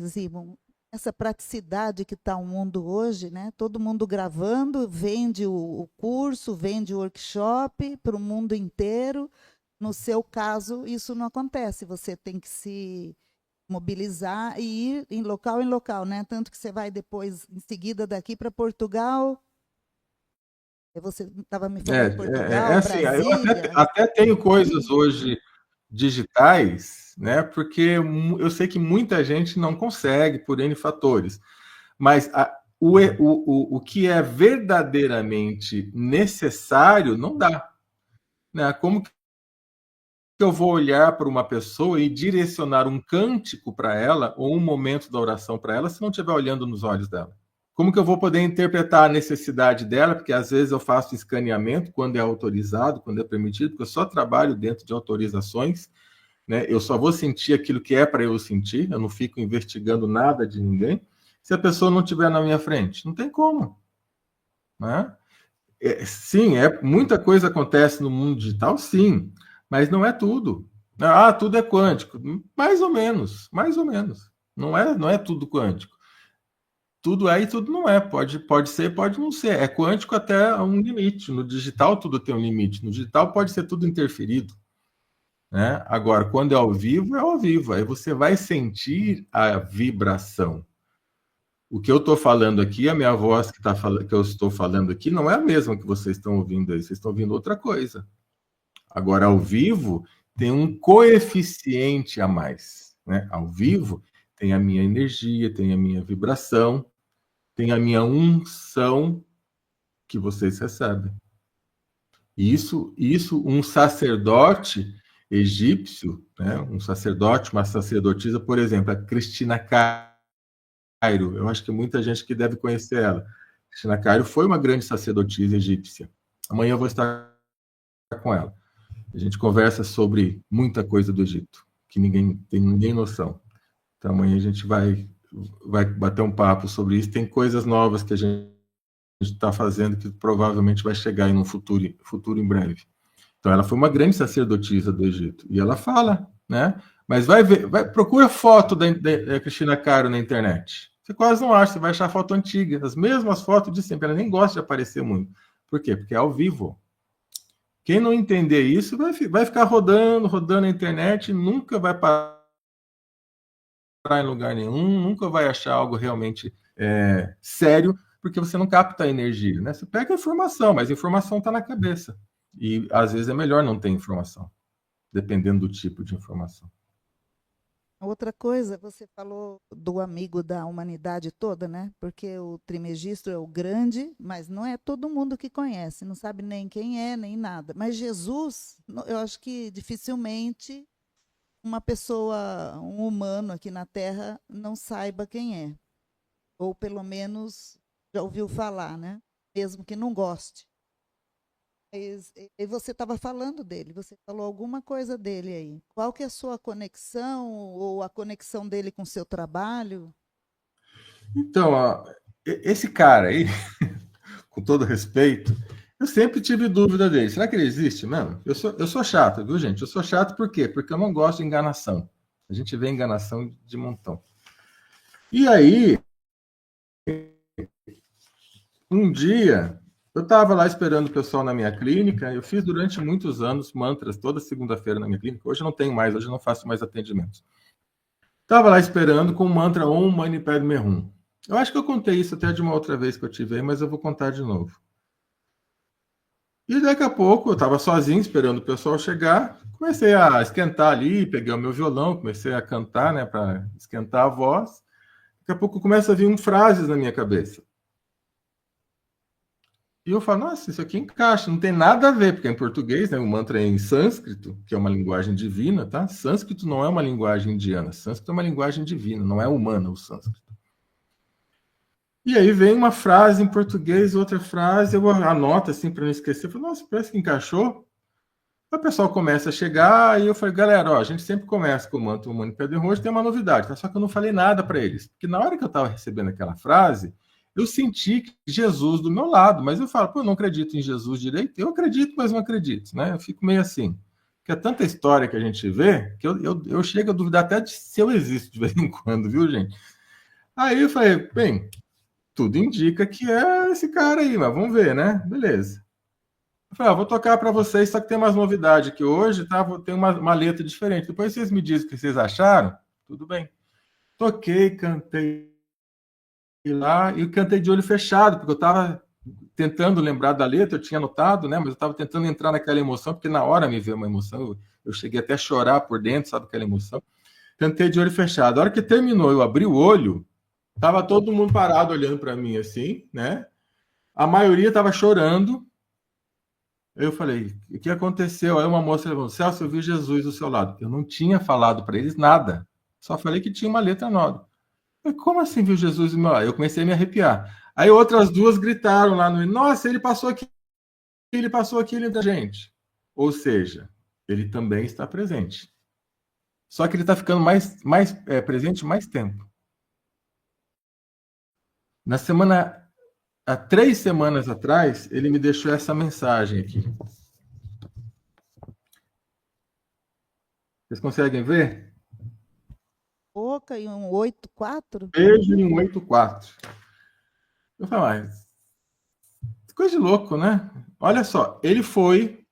Zimon, essa praticidade que está o mundo hoje, né? Todo mundo gravando, vende o curso, vende o workshop para o mundo inteiro. No seu caso, isso não acontece. Você tem que se mobilizar e ir em local, né? Tanto que você vai depois, em seguida, daqui para Portugal. Você estava me falando Portugal, assim, eu Brasília. até tenho coisas hoje digitais, né? Porque eu sei que muita gente não consegue por N fatores. Mas o que é verdadeiramente necessário não dá. Né? Como que eu vou olhar para uma pessoa e direcionar um cântico para ela ou um momento da oração para ela se não estiver olhando nos olhos dela? Como que eu vou poder interpretar a necessidade dela? Porque às vezes eu faço escaneamento quando é autorizado, quando é permitido, porque eu só trabalho dentro de autorizações, né? Eu só vou sentir aquilo que é para eu sentir, eu não fico investigando nada de ninguém. Se a pessoa não estiver na minha frente, não tem como. Né? Sim, muita coisa acontece no mundo digital, sim, mas não é tudo. Ah, tudo é quântico. Mais ou menos, mais ou menos. Não é tudo quântico. Tudo é e tudo não é. Pode ser, pode não ser. É quântico até um limite. No digital, tudo tem um limite. No digital, pode ser tudo interferido. Né? Agora, quando é ao vivo, é ao vivo. Aí você vai sentir a vibração. O que eu estou falando aqui, a minha voz que eu estou falando aqui, não é a mesma que vocês estão ouvindo aí. Vocês estão ouvindo outra coisa. Agora, ao vivo, tem um coeficiente a mais. Né? Ao vivo, tem a minha energia, tem a minha vibração, tem a minha unção que vocês recebem. Isso um sacerdote egípcio, né? Um sacerdote, uma sacerdotisa, por exemplo, a Cristina Cairo. Eu acho que muita gente que deve conhecer ela. Cristina Cairo foi uma grande sacerdotisa egípcia. Amanhã eu vou estar com ela. A gente conversa sobre muita coisa do Egito, que ninguém tem noção. Então amanhã a gente vai bater um papo sobre isso. Tem coisas novas que a gente está fazendo que provavelmente vai chegar em um futuro em breve. Então ela foi uma grande sacerdotisa do Egito e ela fala, né? Mas procura foto da Cristina Caro na internet. Você quase não acha, você vai achar foto antiga, as mesmas fotos de sempre. Ela nem gosta de aparecer muito. Por quê? Porque é ao vivo. Quem não entender isso vai ficar rodando na internet, nunca vai parar em lugar nenhum, nunca vai achar algo realmente sério, porque você não capta a energia. Né? Você pega a informação, mas a informação está na cabeça. E às vezes é melhor não ter informação, dependendo do tipo de informação. Outra coisa, você falou do amigo da humanidade toda, né? Porque o Trismegisto é o grande, mas não é todo mundo que conhece, não sabe nem quem é, nem nada. Mas Jesus, eu acho que dificilmente uma pessoa, um humano aqui na Terra não saiba quem é. Ou pelo menos já ouviu falar, né? Mesmo que não goste. E você estava falando dele, você falou alguma coisa dele aí. Qual que é a sua conexão ou a conexão dele com o seu trabalho? Então, ó, esse cara aí, com todo respeito, eu sempre tive dúvida dele. Será que ele existe mesmo? Eu sou chato, viu, gente? Eu sou chato por quê? Porque eu não gosto de enganação. A gente vê enganação de montão. E aí, um dia, eu estava lá esperando o pessoal na minha clínica. Eu fiz durante muitos anos mantras toda segunda-feira na minha clínica. Hoje eu não tenho mais, hoje eu não faço mais atendimentos. Estava lá esperando com o mantra Om Mani Padme Hum. Eu acho que eu contei isso até de uma outra vez que eu tive aí, mas eu vou contar de novo. E daqui a pouco eu estava sozinho, esperando o pessoal chegar. Comecei a esquentar ali, peguei o meu violão, comecei a cantar, né, para esquentar a voz. Daqui a pouco começa a vir frases na minha cabeça. E eu falo, nossa, isso aqui encaixa, não tem nada a ver, porque é em português, né, o mantra é em sânscrito, que é uma linguagem divina, tá? Sânscrito não é uma linguagem indiana, sânscrito é uma linguagem divina, não é humana o sânscrito. E aí vem uma frase em português, outra frase, eu anoto assim para não esquecer. Eu falo, nossa, parece que encaixou. Aí o pessoal começa a chegar, e eu falei, galera, ó, a gente sempre começa com o manto humano e pedra hoje, tem uma novidade, tá? Só que eu não falei nada para eles. Porque na hora que eu estava recebendo aquela frase, eu senti que Jesus do meu lado, mas eu falo, pô, eu não acredito em Jesus direito. Eu acredito, mas não acredito, né? Eu fico meio assim. Porque é tanta história que a gente vê que eu chego a duvidar até de se eu existo de vez em quando, viu, gente? Aí eu falei, bem, tudo indica que é esse cara aí, mas vamos ver, né? Beleza. Eu falei, vou tocar para vocês, só que tem umas novidades aqui hoje, tá? Tem uma letra diferente. Depois vocês me dizem o que vocês acharam. Tudo bem. Toquei, cantei lá e cantei de olho fechado, porque eu estava tentando lembrar da letra, eu tinha anotado, né? Mas eu estava tentando entrar naquela emoção, porque na hora me veio uma emoção, eu cheguei até a chorar por dentro, sabe aquela emoção? Cantei de olho fechado. A hora que terminou, eu abri o olho, tava todo mundo parado olhando para mim assim, né? A maioria estava chorando. Eu falei, o que aconteceu? Aí uma moça levantou, Celso, eu vi Jesus do seu lado. Eu não tinha falado para eles nada. Só falei que tinha uma letra nova. Eu, como assim viu Jesus do meu lado? Eu comecei a me arrepiar. Aí outras duas gritaram lá no... Nossa, ele passou aqui entre a gente. Ou seja, ele também está presente. Só que ele está ficando mais presente mais tempo. Na semana... Há 3 semanas atrás, ele me deixou essa mensagem aqui. Vocês conseguem ver? Boca e um 8-4? Beijo em 84. Eu falei, mas coisa de louco, né? Olha só, ele foi.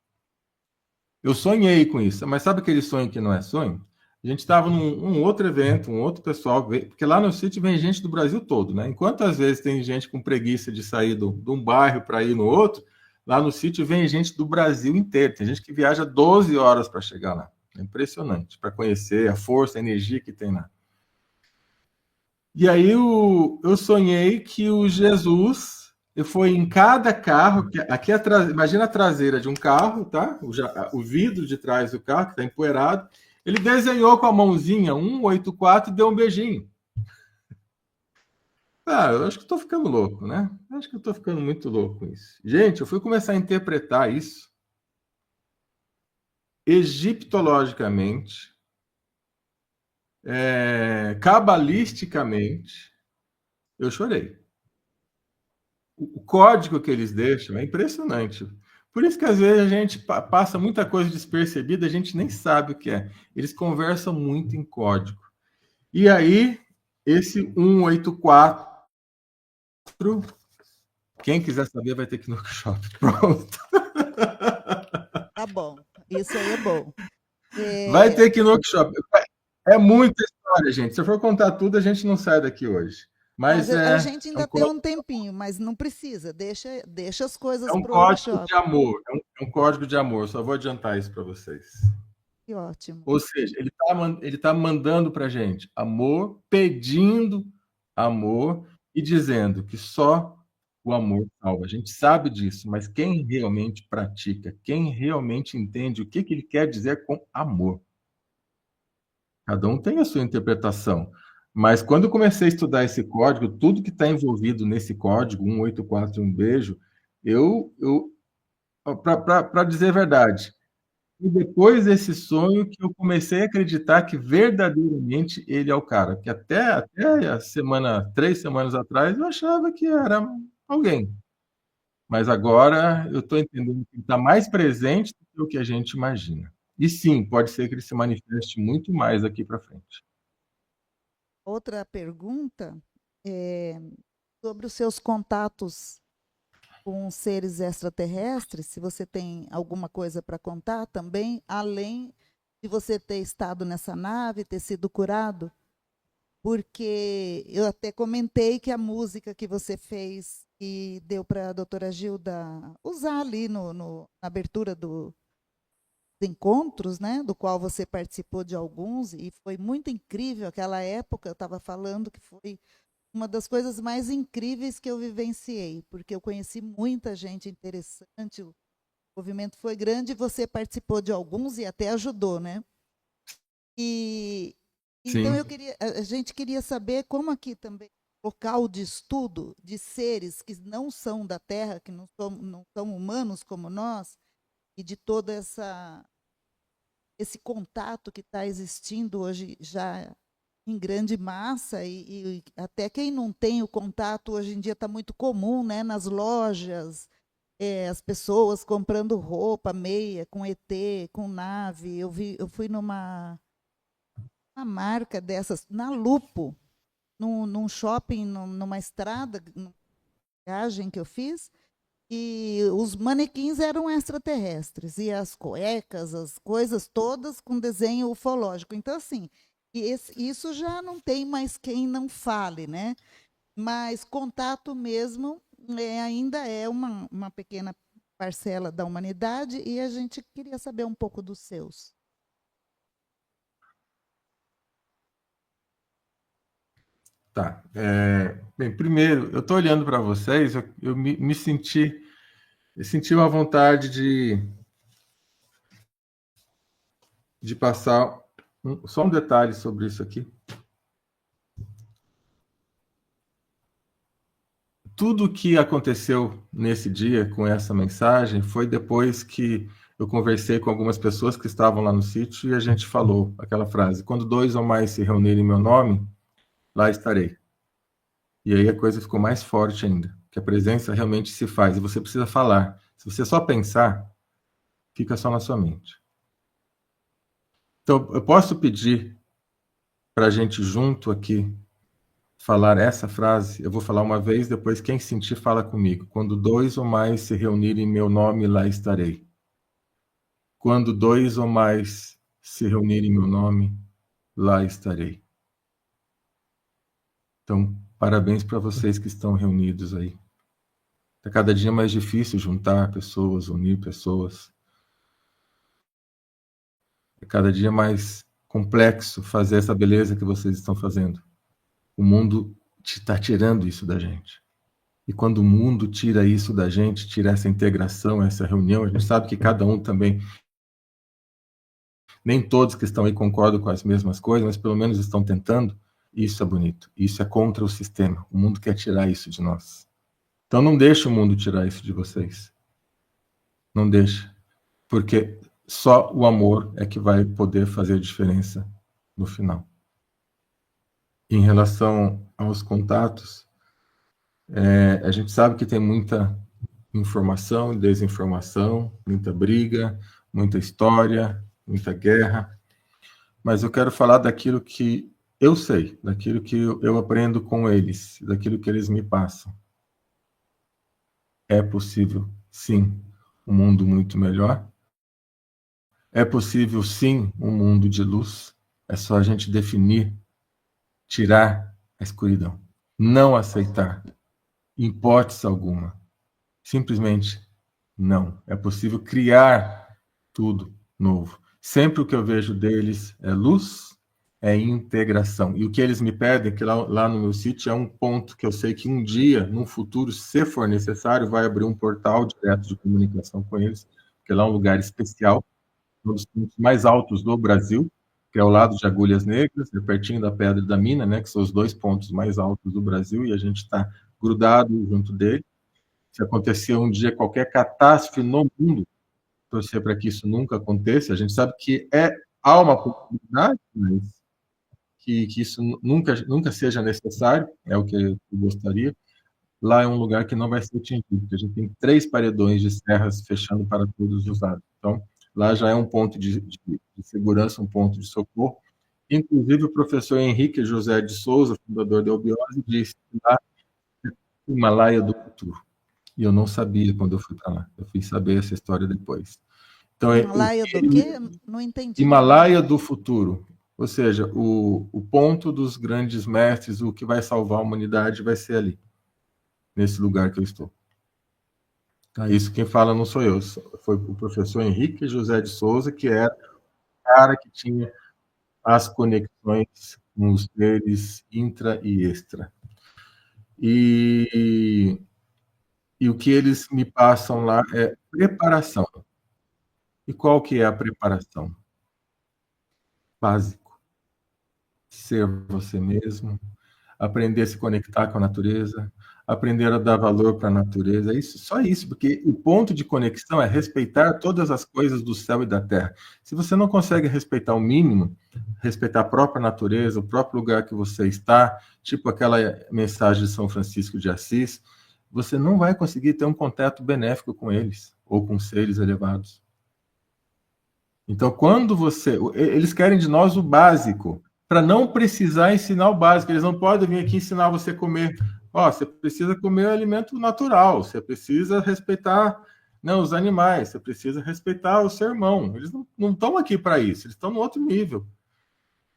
Eu sonhei com isso, mas sabe aquele sonho que não é sonho? A gente estava num outro evento, um outro pessoal, porque lá no sítio vem gente do Brasil todo, né? Enquanto às vezes tem gente com preguiça de sair de um bairro para ir no outro, lá no sítio vem gente do Brasil inteiro. Tem gente que viaja 12 horas para chegar lá. É impressionante, para conhecer a força, a energia que tem lá. E aí eu sonhei que o Jesus foi em cada carro, aqui imagina a traseira de um carro, tá? O vidro de trás do carro, que está empoeirado. Ele desenhou com a mãozinha 184 e deu um beijinho. Ah, eu acho que estou ficando louco, né? Eu acho que eu estou ficando muito louco com isso. Gente, eu fui começar a interpretar isso egiptologicamente, cabalisticamente. Eu chorei. O código que eles deixam é impressionante. Por isso que às vezes a gente passa muita coisa despercebida, a gente nem sabe o que é. Eles conversam muito em código. E aí, esse 184, quem quiser saber vai ter que ir no workshop. Pronto. Tá bom. Isso aí é bom. Vai ter que ir no workshop. É muita história, gente. Se eu for contar tudo, a gente não sai daqui hoje. Mas A gente é um ainda tem um tempinho, mas não precisa. Deixa as coisas para o código workshop. de amor. É um código de amor. Só vou adiantar isso para vocês. Que ótimo. Ou seja, ele tá mandando para gente amor, pedindo amor e dizendo que só o amor salva. A gente sabe disso, mas quem realmente pratica, quem realmente entende o que ele quer dizer com amor. Cada um tem a sua interpretação. Mas quando eu comecei a estudar esse código, tudo que está envolvido nesse código, 184 um beijo, eu para dizer a verdade, e depois desse sonho que eu comecei a acreditar que verdadeiramente ele é o cara. Que até a semana, 3 semanas atrás, eu achava que era alguém. Mas agora eu estou entendendo que ele está mais presente do que o que a gente imagina. E sim, pode ser que ele se manifeste muito mais daqui para frente. Outra pergunta é sobre os seus contatos com seres extraterrestres, se você tem alguma coisa para contar também, além de você ter estado nessa nave, ter sido curado. porque eu até comentei que a música que você fez e deu para a doutora Gilda usar ali na abertura dos encontros, né, do qual você participou de alguns, e foi muito incrível aquela época, eu estava falando que foi uma das coisas mais incríveis que eu vivenciei, porque eu conheci muita gente interessante, o movimento foi grande e você participou de alguns e até ajudou, né? E então Sim. a gente queria saber como aqui também local de estudo de seres que não são da Terra, que não são humanos como nós, e de toda esse contato que está existindo hoje já em grande massa, e até quem não tem o contato hoje em dia está muito comum, né, nas lojas, as pessoas comprando roupa, meia, com ET, com nave. Eu fui uma marca dessas, na Lupo, num shopping, numa estrada, numa viagem que eu fiz, e os manequins eram extraterrestres, e as cuecas, as coisas todas com desenho ufológico. Então, assim, isso já não tem mais quem não fale, né? Mas contato mesmo ainda é uma pequena parcela da humanidade, e a gente queria saber um pouco dos seus. Tá. Bem, primeiro, eu estou olhando para vocês, eu me senti uma vontade de passar só um detalhe sobre isso aqui. Tudo que aconteceu nesse dia com essa mensagem foi depois que eu conversei com algumas pessoas que estavam lá no sítio e a gente falou aquela frase: quando dois ou mais se reunirem em meu nome, lá estarei. E aí a coisa ficou mais forte ainda, que a presença realmente se faz e você precisa falar. Se você só pensar, fica só na sua mente. Então, eu posso pedir para a gente junto aqui falar essa frase? Eu vou falar uma vez, depois quem sentir fala comigo. Quando dois ou mais se reunirem em meu nome, lá estarei. Quando dois ou mais se reunirem em meu nome, lá estarei. Então, parabéns para vocês que estão reunidos aí. É cada dia mais difícil juntar pessoas, unir pessoas. É cada dia mais complexo fazer essa beleza que vocês estão fazendo. O mundo está tirando isso da gente. E quando o mundo tira isso da gente, tira essa integração, essa reunião, a gente sabe que cada um também, nem todos que estão aí concordam com as mesmas coisas, mas pelo menos estão tentando. Isso é bonito. Isso é contra o sistema. O mundo quer tirar isso de nós. Então não deixe o mundo tirar isso de vocês. Não deixe. Porque só o amor é que vai poder fazer diferença no final. Em relação aos contatos, a gente sabe que tem muita informação, desinformação, muita briga, muita história, muita guerra, mas eu quero falar daquilo que eu sei, daquilo que eu aprendo com eles, daquilo que eles me passam. É possível, sim, um mundo muito melhor. É possível, sim, um mundo de luz. É só a gente definir, tirar a escuridão. Não aceitar, em hipótese alguma. Simplesmente não. É possível criar tudo novo. Sempre o que eu vejo deles é luz, é integração. E o que eles me pedem, que lá no meu sítio, é um ponto que eu sei que um dia, num futuro, se for necessário, vai abrir um portal direto de comunicação com eles, porque lá é um lugar especial, um dos pontos mais altos do Brasil, que é ao lado de Agulhas Negras, é pertinho da Pedra da Mina, né, que são os dois pontos mais altos do Brasil, e a gente está grudado junto dele. Se acontecer um dia qualquer catástrofe no mundo, torcer para que isso nunca aconteça. A gente sabe que há uma possibilidade, mas que isso nunca seja necessário, é o que eu gostaria. Lá é um lugar que não vai ser atingido, porque a gente tem 3 paredões de serras fechando para todos os lados. Então, lá já é um ponto de segurança, um ponto de socorro. Inclusive, o professor Henrique José de Souza, fundador da Eubiose, disse que lá é o Himalaia do futuro. E eu não sabia quando eu fui para lá. Eu fui saber essa história depois. Então, Himalaia do quê? Não entendi. Himalaia do futuro. Ou seja, o ponto dos grandes mestres, o que vai salvar a humanidade vai ser ali, nesse lugar que eu estou. Tá, isso quem fala não sou eu, foi o professor Henrique José de Souza, que era o cara que tinha as conexões com os seres intra e extra. E, e o que eles me passam lá é preparação. E qual que é a preparação? Básico. Ser você mesmo, aprender a se conectar com a natureza, aprender a dar valor para a natureza, isso, só isso, porque o ponto de conexão é respeitar todas as coisas do céu e da terra. Se você não consegue respeitar o mínimo, respeitar a própria natureza, o próprio lugar que você está, tipo aquela mensagem de São Francisco de Assis, você não vai conseguir ter um contato benéfico com eles ou com seres elevados. Então, quando você. Eles querem de nós o básico, para não precisar ensinar o básico. Eles não podem vir aqui ensinar você a comer. Ó, você precisa comer alimento natural, você precisa respeitar, né, os animais, você precisa respeitar o seu irmão. Eles não estão aqui para isso, eles estão no outro nível.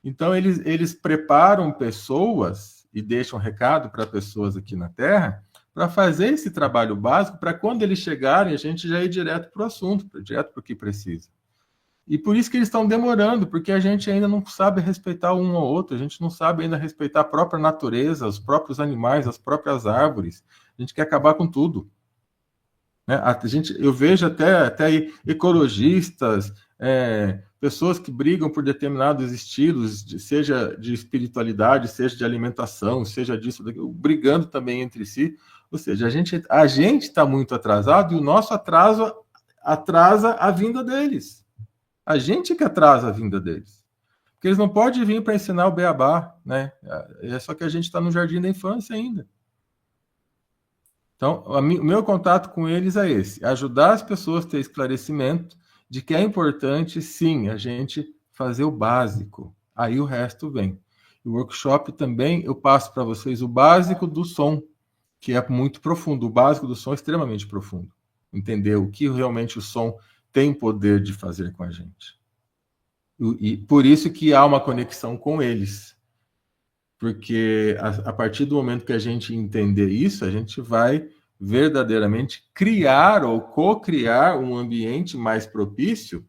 Então, eles preparam pessoas e deixam recado para pessoas aqui na Terra para fazer esse trabalho básico, para quando eles chegarem, a gente já ir direto para o assunto, direto para o que precisa. E por isso que eles estão demorando, porque a gente ainda não sabe respeitar um ao outro, a gente não sabe ainda respeitar a própria natureza, os próprios animais, as próprias árvores. A gente quer acabar com tudo. Né? Eu vejo até ecologistas, pessoas que brigam por determinados estilos, seja de espiritualidade, seja de alimentação, seja disso, brigando também entre si. Ou seja, a gente está muito atrasado e o nosso atraso atrasa a vinda deles. A gente que atrasa a vinda deles. Porque eles não podem vir para ensinar o beabá, né? É só que a gente está no jardim da infância ainda. Então, o meu contato com eles é esse: ajudar as pessoas a ter esclarecimento de que é importante, sim, a gente fazer o básico. Aí o resto vem. O workshop também eu passo para vocês o básico do som, que é muito profundo. O básico do som é extremamente profundo. Entender o que realmente o som tem poder de fazer com a gente. E por isso que há uma conexão com eles. Porque a partir do momento que a gente entender isso, a gente vai verdadeiramente criar ou co-criar um ambiente mais propício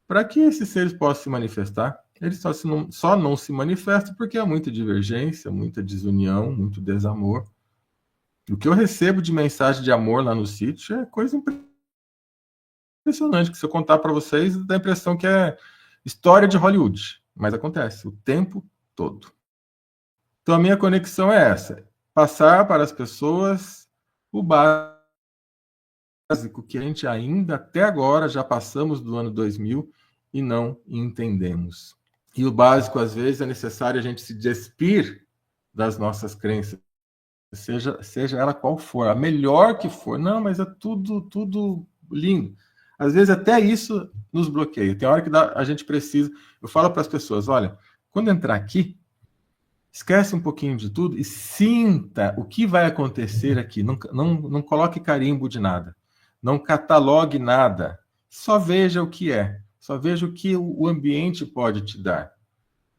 para que esses seres possam se manifestar. Eles só não se manifestam porque há muita divergência, muita desunião, muito desamor. O que eu recebo de mensagem de amor lá no sítio é coisa impressionante, que se eu contar para vocês, dá a impressão que é história de Hollywood, mas acontece o tempo todo. Então, a minha conexão é essa: passar para as pessoas o básico que a gente ainda, até agora, já passamos do ano 2000 e não entendemos. E o básico, às vezes, é necessário a gente se despir das nossas crenças, seja ela qual for, a melhor que for. Não, mas é tudo lindo. Às vezes, até isso nos bloqueia. Tem hora que a gente precisa. Eu falo para as pessoas: olha, quando entrar aqui, esquece um pouquinho de tudo e sinta o que vai acontecer aqui. Não coloque carimbo de nada. Não catalogue nada. Só veja o que é. Só veja o que o ambiente pode te dar.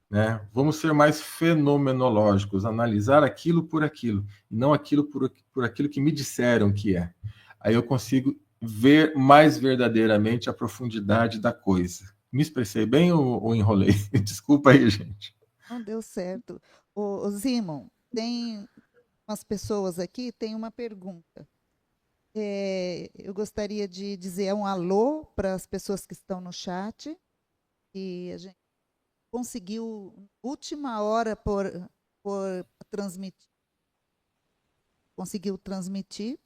Né? Vamos ser mais fenomenológicos, analisar aquilo por aquilo, e não aquilo por aquilo que me disseram que é. Aí eu consigo ver mais verdadeiramente a profundidade da coisa. Me expressei bem ou enrolei? Desculpa aí, gente. Não deu certo. O Zimon, tem umas pessoas aqui, tem uma pergunta. Eu gostaria de dizer um alô para as pessoas que estão no chat. E a gente conseguiu, última hora, por transmitir. Conseguiu transmitir.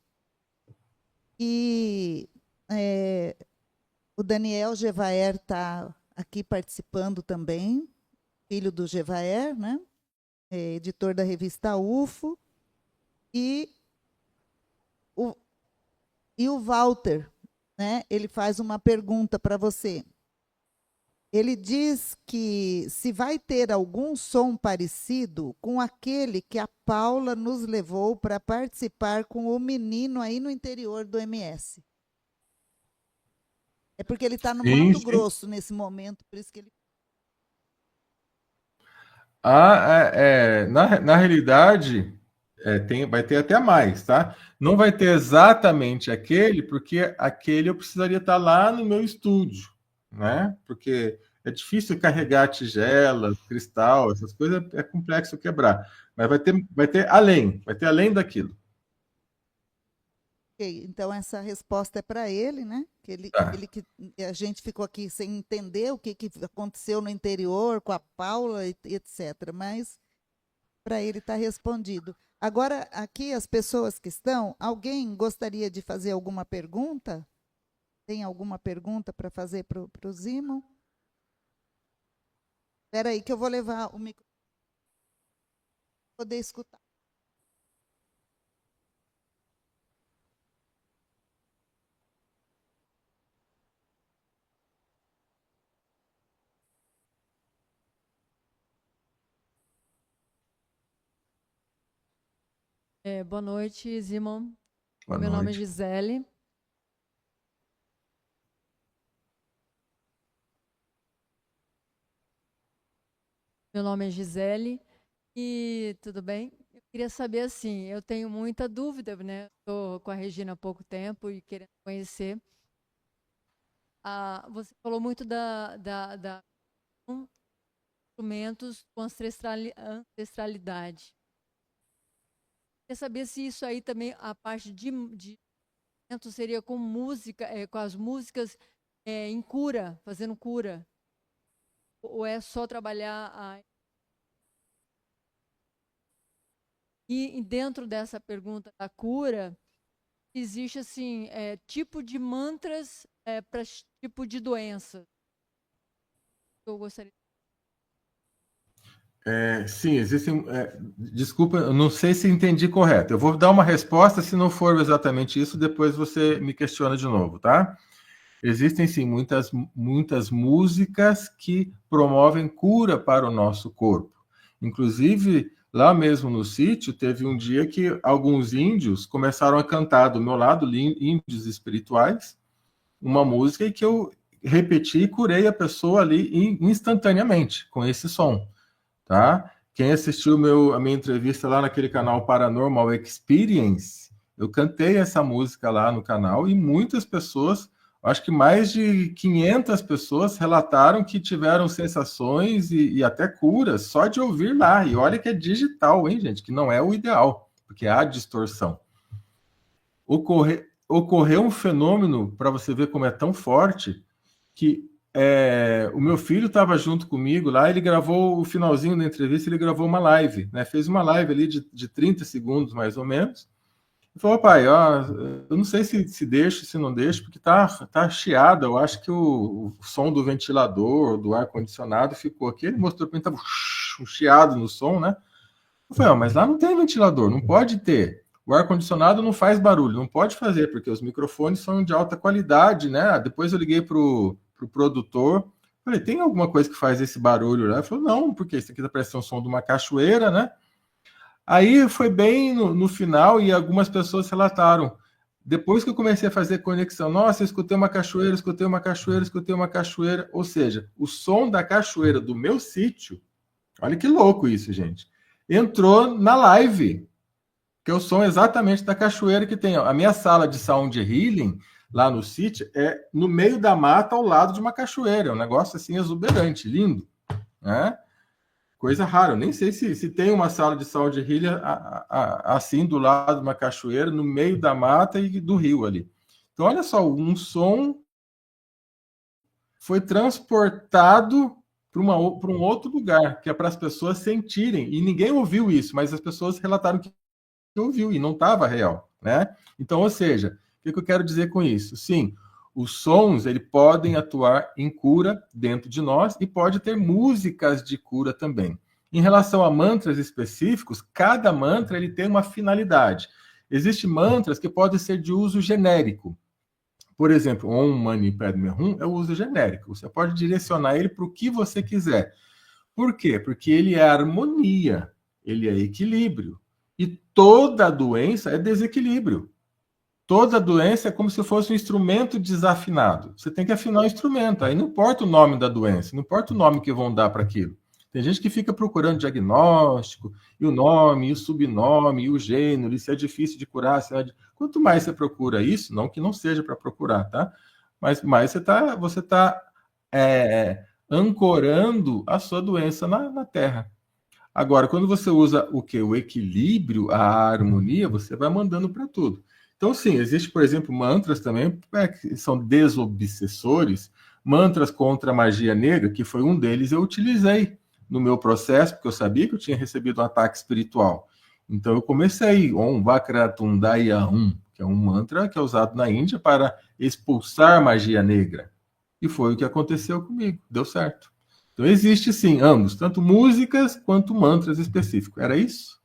E o Daniel Gevaer está aqui participando também, filho do Gevaer, né? Editor da revista UFO. E o Walter, né? Ele faz uma pergunta para você. Ele diz que se vai ter algum som parecido com aquele que a Paula nos levou para participar com o menino aí no interior do MS. É porque ele está no Sim, Mato sim. Grosso nesse momento, por isso que ele. Na realidade, vai ter até mais, tá? Não vai ter exatamente aquele, porque aquele eu precisaria estar lá no meu estúdio, né? Porque é difícil carregar tigela, cristal, essas coisas é complexo quebrar. Mas vai ter além daquilo. Ok, então essa resposta é para ele, né? Tá. Ele que a gente ficou aqui sem entender o que aconteceu no interior com a Paula e etc. Mas para ele está respondido. Agora, aqui as pessoas que estão, alguém gostaria de fazer alguma pergunta? Tem alguma pergunta para fazer para o Zimo? Espera aí que eu vou levar o microfone para poder escutar. Boa noite, Zimon. Boa Meu nome é noite. Gisele. Meu nome é Gisele e tudo bem? Eu queria saber assim, eu tenho muita dúvida, né? Estou com a Regina há pouco tempo e querendo conhecer. Você falou muito da instrumentos com ancestralidade. Queria saber se isso aí também, a parte de instrumento seria com música, com as músicas em cura, fazendo cura. Ou é só trabalhar E dentro dessa pergunta da cura, existe assim tipo de mantras para tipo de doença. Eu gostaria. Sim, existem. Desculpa, eu não sei se entendi correto. Eu vou dar uma resposta, se não for exatamente isso, depois você me questiona de novo, tá? Existem sim muitas músicas que promovem cura para o nosso corpo. Inclusive, lá mesmo no sítio, teve um dia que alguns índios começaram a cantar do meu lado, índios espirituais, uma música e que eu repeti e curei a pessoa ali instantaneamente com esse som, tá? Quem assistiu a minha entrevista lá naquele canal Paranormal Experience, eu cantei essa música lá no canal e muitas pessoas, acho que mais de 500 pessoas relataram que tiveram sensações e até curas só de ouvir lá. E olha que é digital, hein, gente? Que não é o ideal, porque há distorção. Ocorreu um fenômeno, para você ver como é tão forte, que o meu filho estava junto comigo lá, ele gravou o finalzinho da entrevista, ele gravou uma live, né? Fez uma live ali de 30 segundos, mais ou menos. Ele falou, pai, ó, eu não sei se deixo, se não deixo, porque tá chiado, eu acho que o som do ventilador, do ar-condicionado ficou aqui. Ele mostrou para mim, tava um chiado no som, né? Eu falei, mas lá não tem ventilador, não pode ter. O ar-condicionado não faz barulho, não pode fazer, porque os microfones são de alta qualidade, né? Depois eu liguei pro produtor, falei, tem alguma coisa que faz esse barulho lá? Ele falou, não, porque isso aqui tá parecendo o som de uma cachoeira, né? Aí foi bem no final e algumas pessoas relataram. Depois que eu comecei a fazer conexão, nossa, eu escutei uma cachoeira, escutei uma cachoeira, escutei uma cachoeira. Ou seja, o som da cachoeira do meu sítio, olha que louco isso, gente, entrou na live, que é o som exatamente da cachoeira que tem. A minha sala de sound healing lá no sítio é no meio da mata, ao lado de uma cachoeira. É um negócio assim exuberante, lindo, né? Coisa rara. Eu nem sei se tem uma sala de sound healing assim do lado de uma cachoeira, no meio da mata e do rio ali. Então, olha só, um som foi transportado para um outro lugar, que é para as pessoas sentirem. E ninguém ouviu isso, mas as pessoas relataram que ouviu e não estava real, né? Então, ou seja, o que eu quero dizer com isso? Sim, os sons eles podem atuar em cura dentro de nós e pode ter músicas de cura também. Em relação a mantras específicos, cada mantra ele tem uma finalidade. Existem mantras que podem ser de uso genérico. Por exemplo, Om Mani Padme Hum é o uso genérico. Você pode direcionar ele para o que você quiser. Por quê? Porque ele é harmonia, ele é equilíbrio. E toda doença é desequilíbrio. Toda doença é como se fosse um instrumento desafinado. Você tem que afinar o instrumento. Aí não importa o nome da doença, não importa o nome que vão dar para aquilo. Tem gente que fica procurando diagnóstico, e o nome, e o subnome, e o gênero, e se é difícil de curar. Quanto mais você procura isso, não que não seja para procurar, tá? Mas mais você tá ancorando a sua doença na Terra. Agora, quando você usa o que? O equilíbrio, a harmonia, você vai mandando para tudo. Então, sim, existe, por exemplo, mantras também que são desobsessores, mantras contra a magia negra, que foi um deles, eu utilizei no meu processo, porque eu sabia que eu tinha recebido um ataque espiritual. Então, eu comecei Om Vakratundaya Hum, que é um mantra que é usado na Índia para expulsar magia negra. E foi o que aconteceu comigo, deu certo. Então, existe sim, ambos, tanto músicas quanto mantras específicos. Era isso?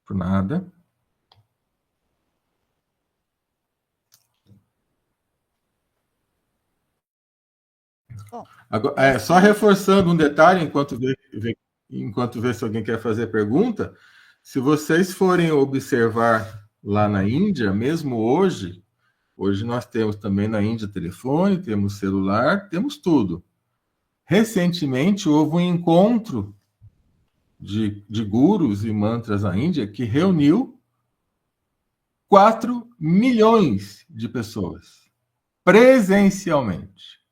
Por nada. Bom, Agora, só reforçando um detalhe, enquanto vê se alguém quer fazer pergunta, se vocês forem observar lá na Índia, mesmo hoje nós temos também na Índia telefone, temos celular, temos tudo. Recentemente houve um encontro de gurus e mantras na Índia que reuniu 4 milhões de pessoas presencialmente,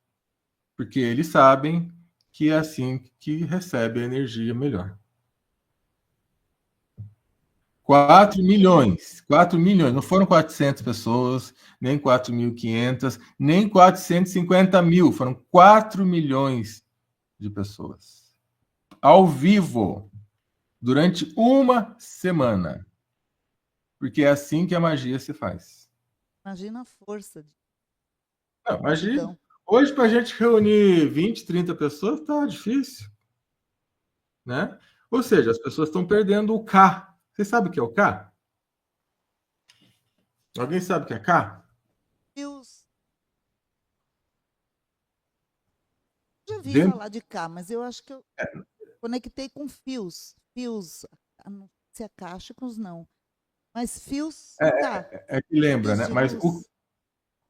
porque eles sabem que é assim que recebe a energia melhor. 4 milhões, não foram 400 pessoas, nem 4.500, nem 450 mil, foram 4 milhões de pessoas. Ao vivo, durante uma semana. Porque é assim que a magia se faz. imagina a força de Não, magia. multidão. Hoje, para a gente reunir 20, 30 pessoas, tá difícil, né? Ou seja, as pessoas estão perdendo o K. Você sabe o que é o K? Alguém sabe o que é K? Fios, já vi Dentro, falar de cá, mas eu acho que eu conectei com fios. Fios, não sei se acásticos, não. Mas fios cá, é que lembra, fios né? de Mas luz.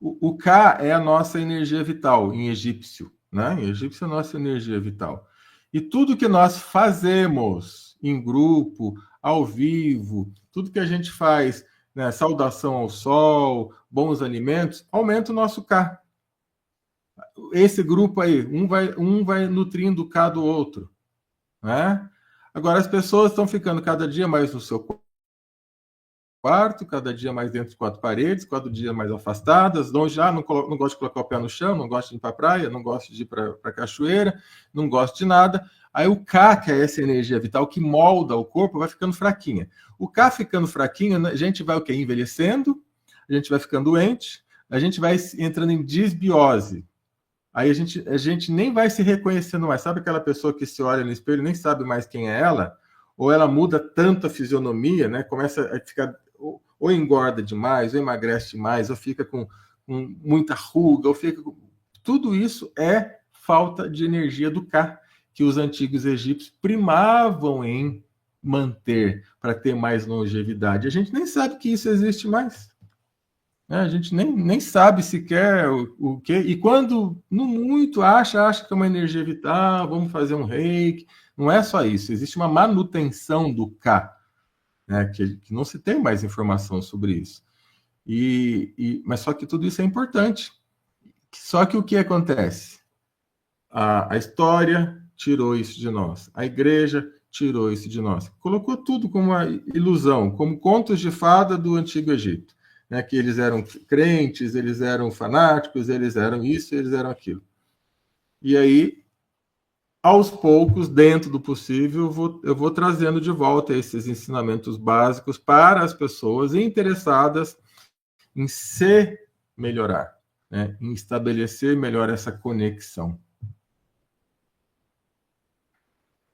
o K é a nossa energia vital em egípcio, né? Em egípcio é a nossa energia vital. E tudo que nós fazemos em grupo, ao vivo, tudo que a gente faz, né? Saudação ao sol, bons alimentos, aumenta o nosso K. Esse grupo aí, um vai nutrindo o K do outro, né? Agora as pessoas estão ficando cada dia mais no seu quarto, cada dia mais dentro de 4 paredes, cada dia mais afastadas, longe, não gosto de colocar o pé no chão, não gosto de ir para a praia, não gosto de ir para a cachoeira, não gosto de nada. Aí o K, que é essa energia vital que molda o corpo, vai ficando fraquinha. O K ficando fraquinho, a gente vai o quê? Envelhecendo, a gente vai ficando doente, a gente vai entrando em disbiose. Aí a gente nem vai se reconhecendo mais. Sabe aquela pessoa que se olha no espelho e nem sabe mais quem é ela? Ou ela muda tanto a fisionomia, né? Começa a ficar ou engorda demais, ou emagrece demais, ou fica com muita ruga, ou fica com... Tudo isso é falta de energia do K, que os antigos egípcios primavam em manter para ter mais longevidade. A gente nem sabe que isso existe mais. Né? A gente nem sabe sequer o que. E quando, no muito, acha que é uma energia vital, vamos fazer um reiki. Não é só isso, existe uma manutenção do K, né? Que não se tem mais informação sobre isso. Mas só que tudo isso é importante. Só que o que acontece? A história tirou isso de nós, a igreja tirou isso de nós, colocou tudo como uma ilusão, como contos de fada do Antigo Egito, né? Que eles eram crentes, eles eram fanáticos, eles eram isso, eles eram aquilo. E aí, aos poucos, dentro do possível, eu vou trazendo de volta esses ensinamentos básicos para as pessoas interessadas em se melhorar, né? Em estabelecer melhor essa conexão.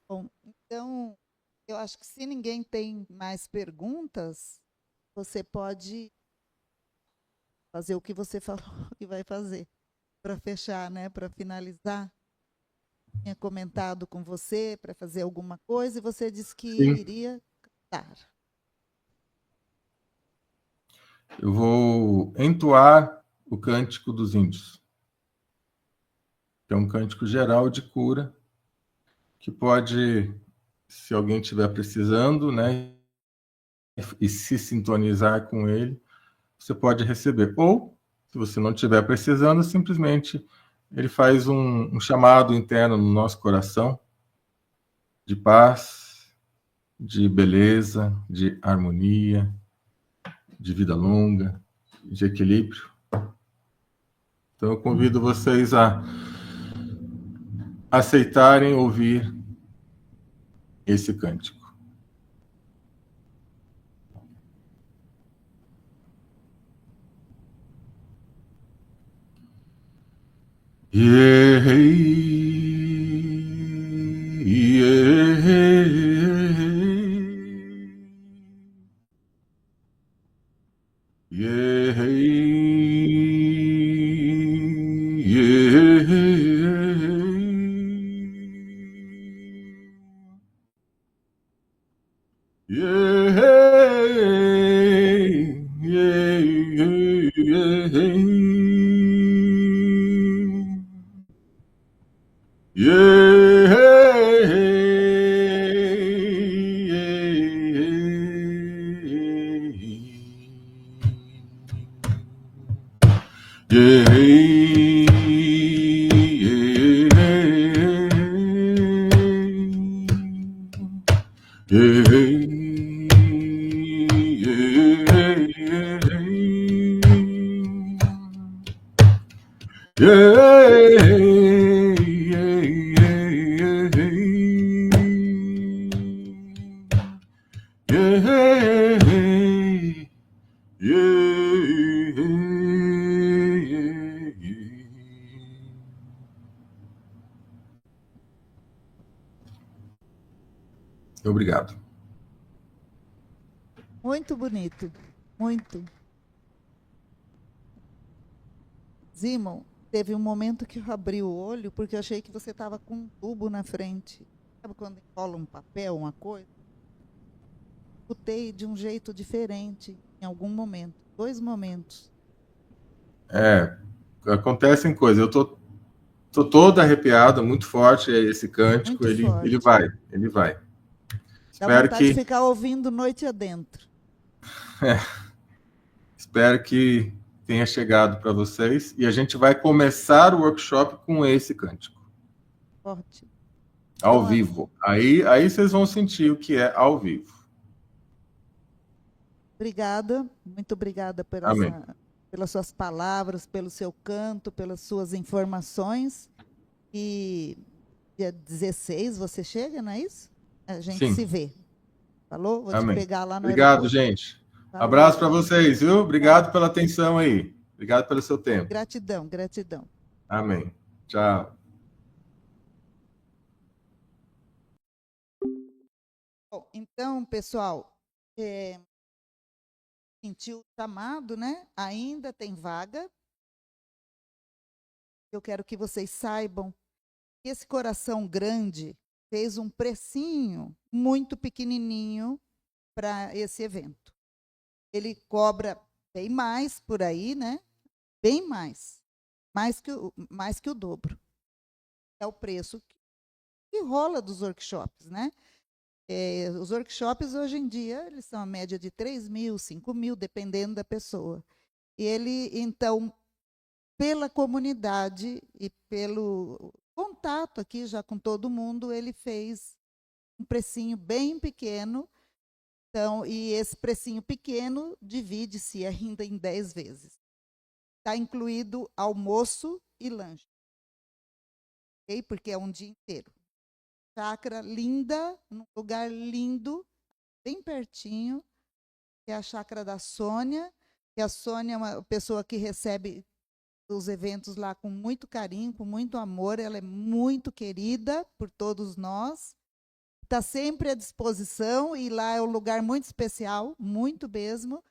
Bom, então, eu acho que se ninguém tem mais perguntas, você pode fazer o que você falou que vai fazer para fechar, né? Para finalizar. Tinha comentado com você para fazer alguma coisa e você disse que Sim. iria cantar. Eu vou entoar o Cântico dos Índios. que é um cântico geral de cura, que pode, se alguém estiver precisando, né, e se sintonizar com ele, você pode receber. Ou, se você não estiver precisando, simplesmente ele faz um chamado interno no nosso coração de paz, de beleza, de harmonia, de vida longa, de equilíbrio. Então eu convido vocês a aceitarem ouvir esse cântico. Yeah, yeah, yeah, Obrigado. Muito bonito, muito. Zimon, teve um momento que eu abri o olho porque eu achei que você estava com um tubo na frente. Sabe quando enrola um papel, uma coisa? Escutei de um jeito diferente em algum momento, 2 momentos. Acontecem coisas. Eu tô todo arrepiado, muito forte esse cântico. Ele vai. Dá vontade de ficar ouvindo noite adentro. Espero que tenha chegado para vocês. E a gente vai começar o workshop com esse cântico. Forte. Ao vivo. Aí vocês vão sentir o que é ao vivo. Obrigada, muito obrigada pelas suas palavras, pelo seu canto, pelas suas informações. E dia 16 você chega, não é isso? A gente se vê. Falou? Vou te pegar lá no aeroporto. Gente. Falou. Abraço para vocês, viu? Obrigado pela atenção aí. Obrigado pelo seu tempo. Gratidão, gratidão. Amém. Tchau. Bom, então, pessoal, sentiu o chamado, né? Ainda tem vaga. Eu quero que vocês saibam que esse coração grande fez um precinho muito pequenininho para esse evento. Ele cobra bem mais por aí, né? Bem mais. Mais que o dobro. É o preço que rola dos workshops, né? Os workshops, hoje em dia, eles são a média de 3.000, 5.000, dependendo da pessoa. E ele, então, pela comunidade e pelo contato aqui já com todo mundo, ele fez um precinho bem pequeno. Então, e esse precinho pequeno divide-se ainda em 10 vezes. Está incluído almoço e lanche. Okay? Porque é um dia inteiro. Chácara linda, num lugar lindo, bem pertinho, que é a chácara da Sônia, que a Sônia é uma pessoa que recebe os eventos lá com muito carinho, com muito amor, ela é muito querida por todos nós, está sempre à disposição, e lá é um lugar muito especial, muito mesmo,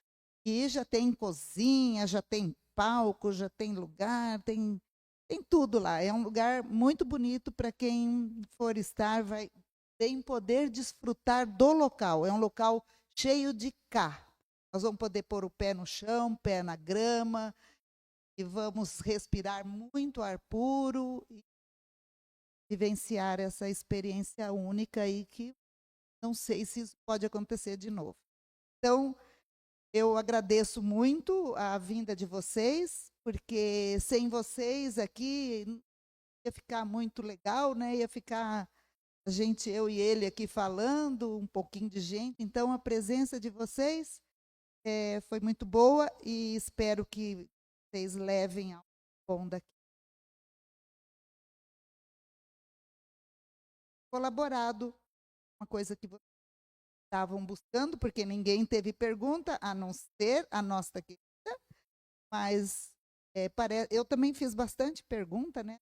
e já tem cozinha, já tem palco, já tem lugar, tem tudo lá. É um lugar muito bonito para quem for estar, vai bem poder desfrutar do local. É um local cheio de cá. Nós vamos poder pôr o pé no chão, pé na grama, e vamos respirar muito ar puro. vivenciar essa experiência única aí que não sei se isso pode acontecer de novo. Então, eu agradeço muito a vinda de vocês, porque sem vocês aqui ia ficar muito legal, né? Ia ficar a gente, eu e ele aqui falando, um pouquinho de gente. Então, a presença de vocês foi muito boa e espero que vocês levem algo bom daqui. Colaborado, uma coisa que vocês estavam buscando, porque ninguém teve pergunta, a não ser a nossa querida, mas eu também fiz bastante pergunta, né?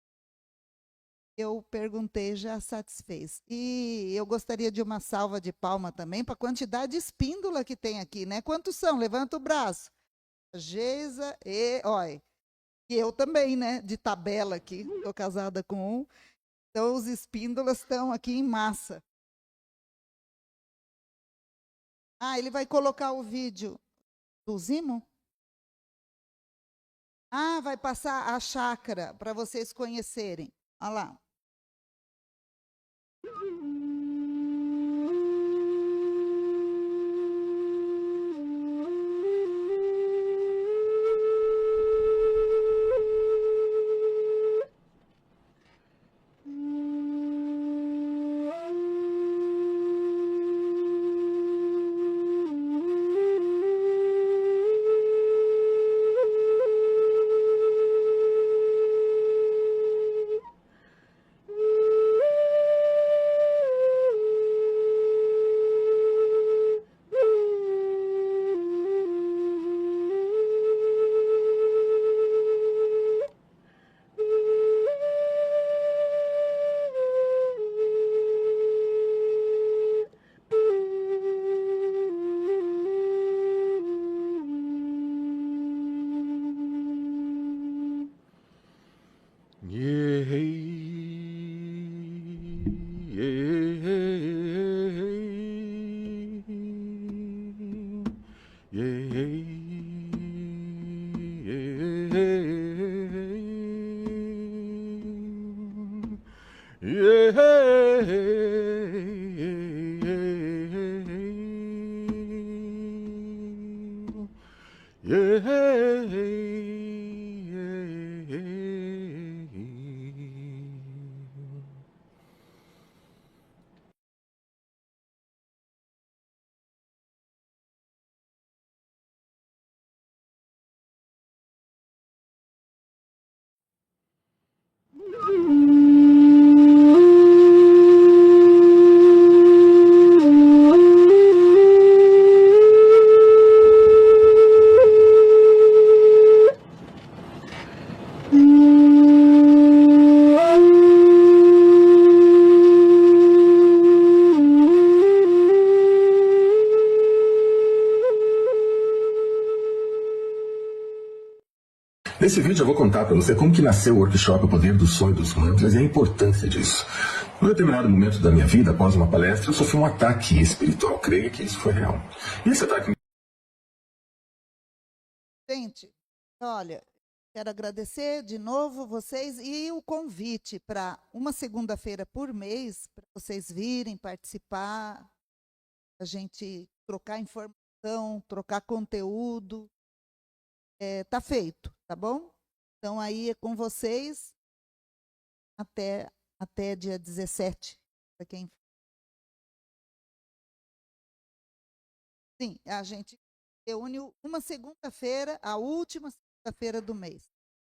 Eu perguntei, já satisfez. E eu gostaria de uma salva de palma também para a quantidade de espíndola que tem aqui, né? Quantos são? Levanta o braço. A Geisa e, olha, e eu também, né? De tabela aqui, estou casada com um. Então, os espíndolas estão aqui em massa. Ah, ele vai colocar o vídeo do Zimo? Ah, vai passar a chácara para vocês conhecerem. Olha lá. Nesse vídeo eu vou contar para você como que nasceu o workshop O Poder do Sonho dos Mantras e a importância disso. Num determinado momento da minha vida, após uma palestra, eu sofri um ataque espiritual. Creio que isso foi real. E esse ataque... Gente, olha, quero agradecer de novo vocês e o convite para uma segunda-feira por mês, para vocês virem participar, a gente trocar informação, trocar conteúdo. Tá feito, tá bom? Então, aí é com vocês até dia 17, para quem... Sim, a gente reúne uma segunda-feira, a última segunda-feira do mês.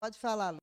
Pode falar, Lu.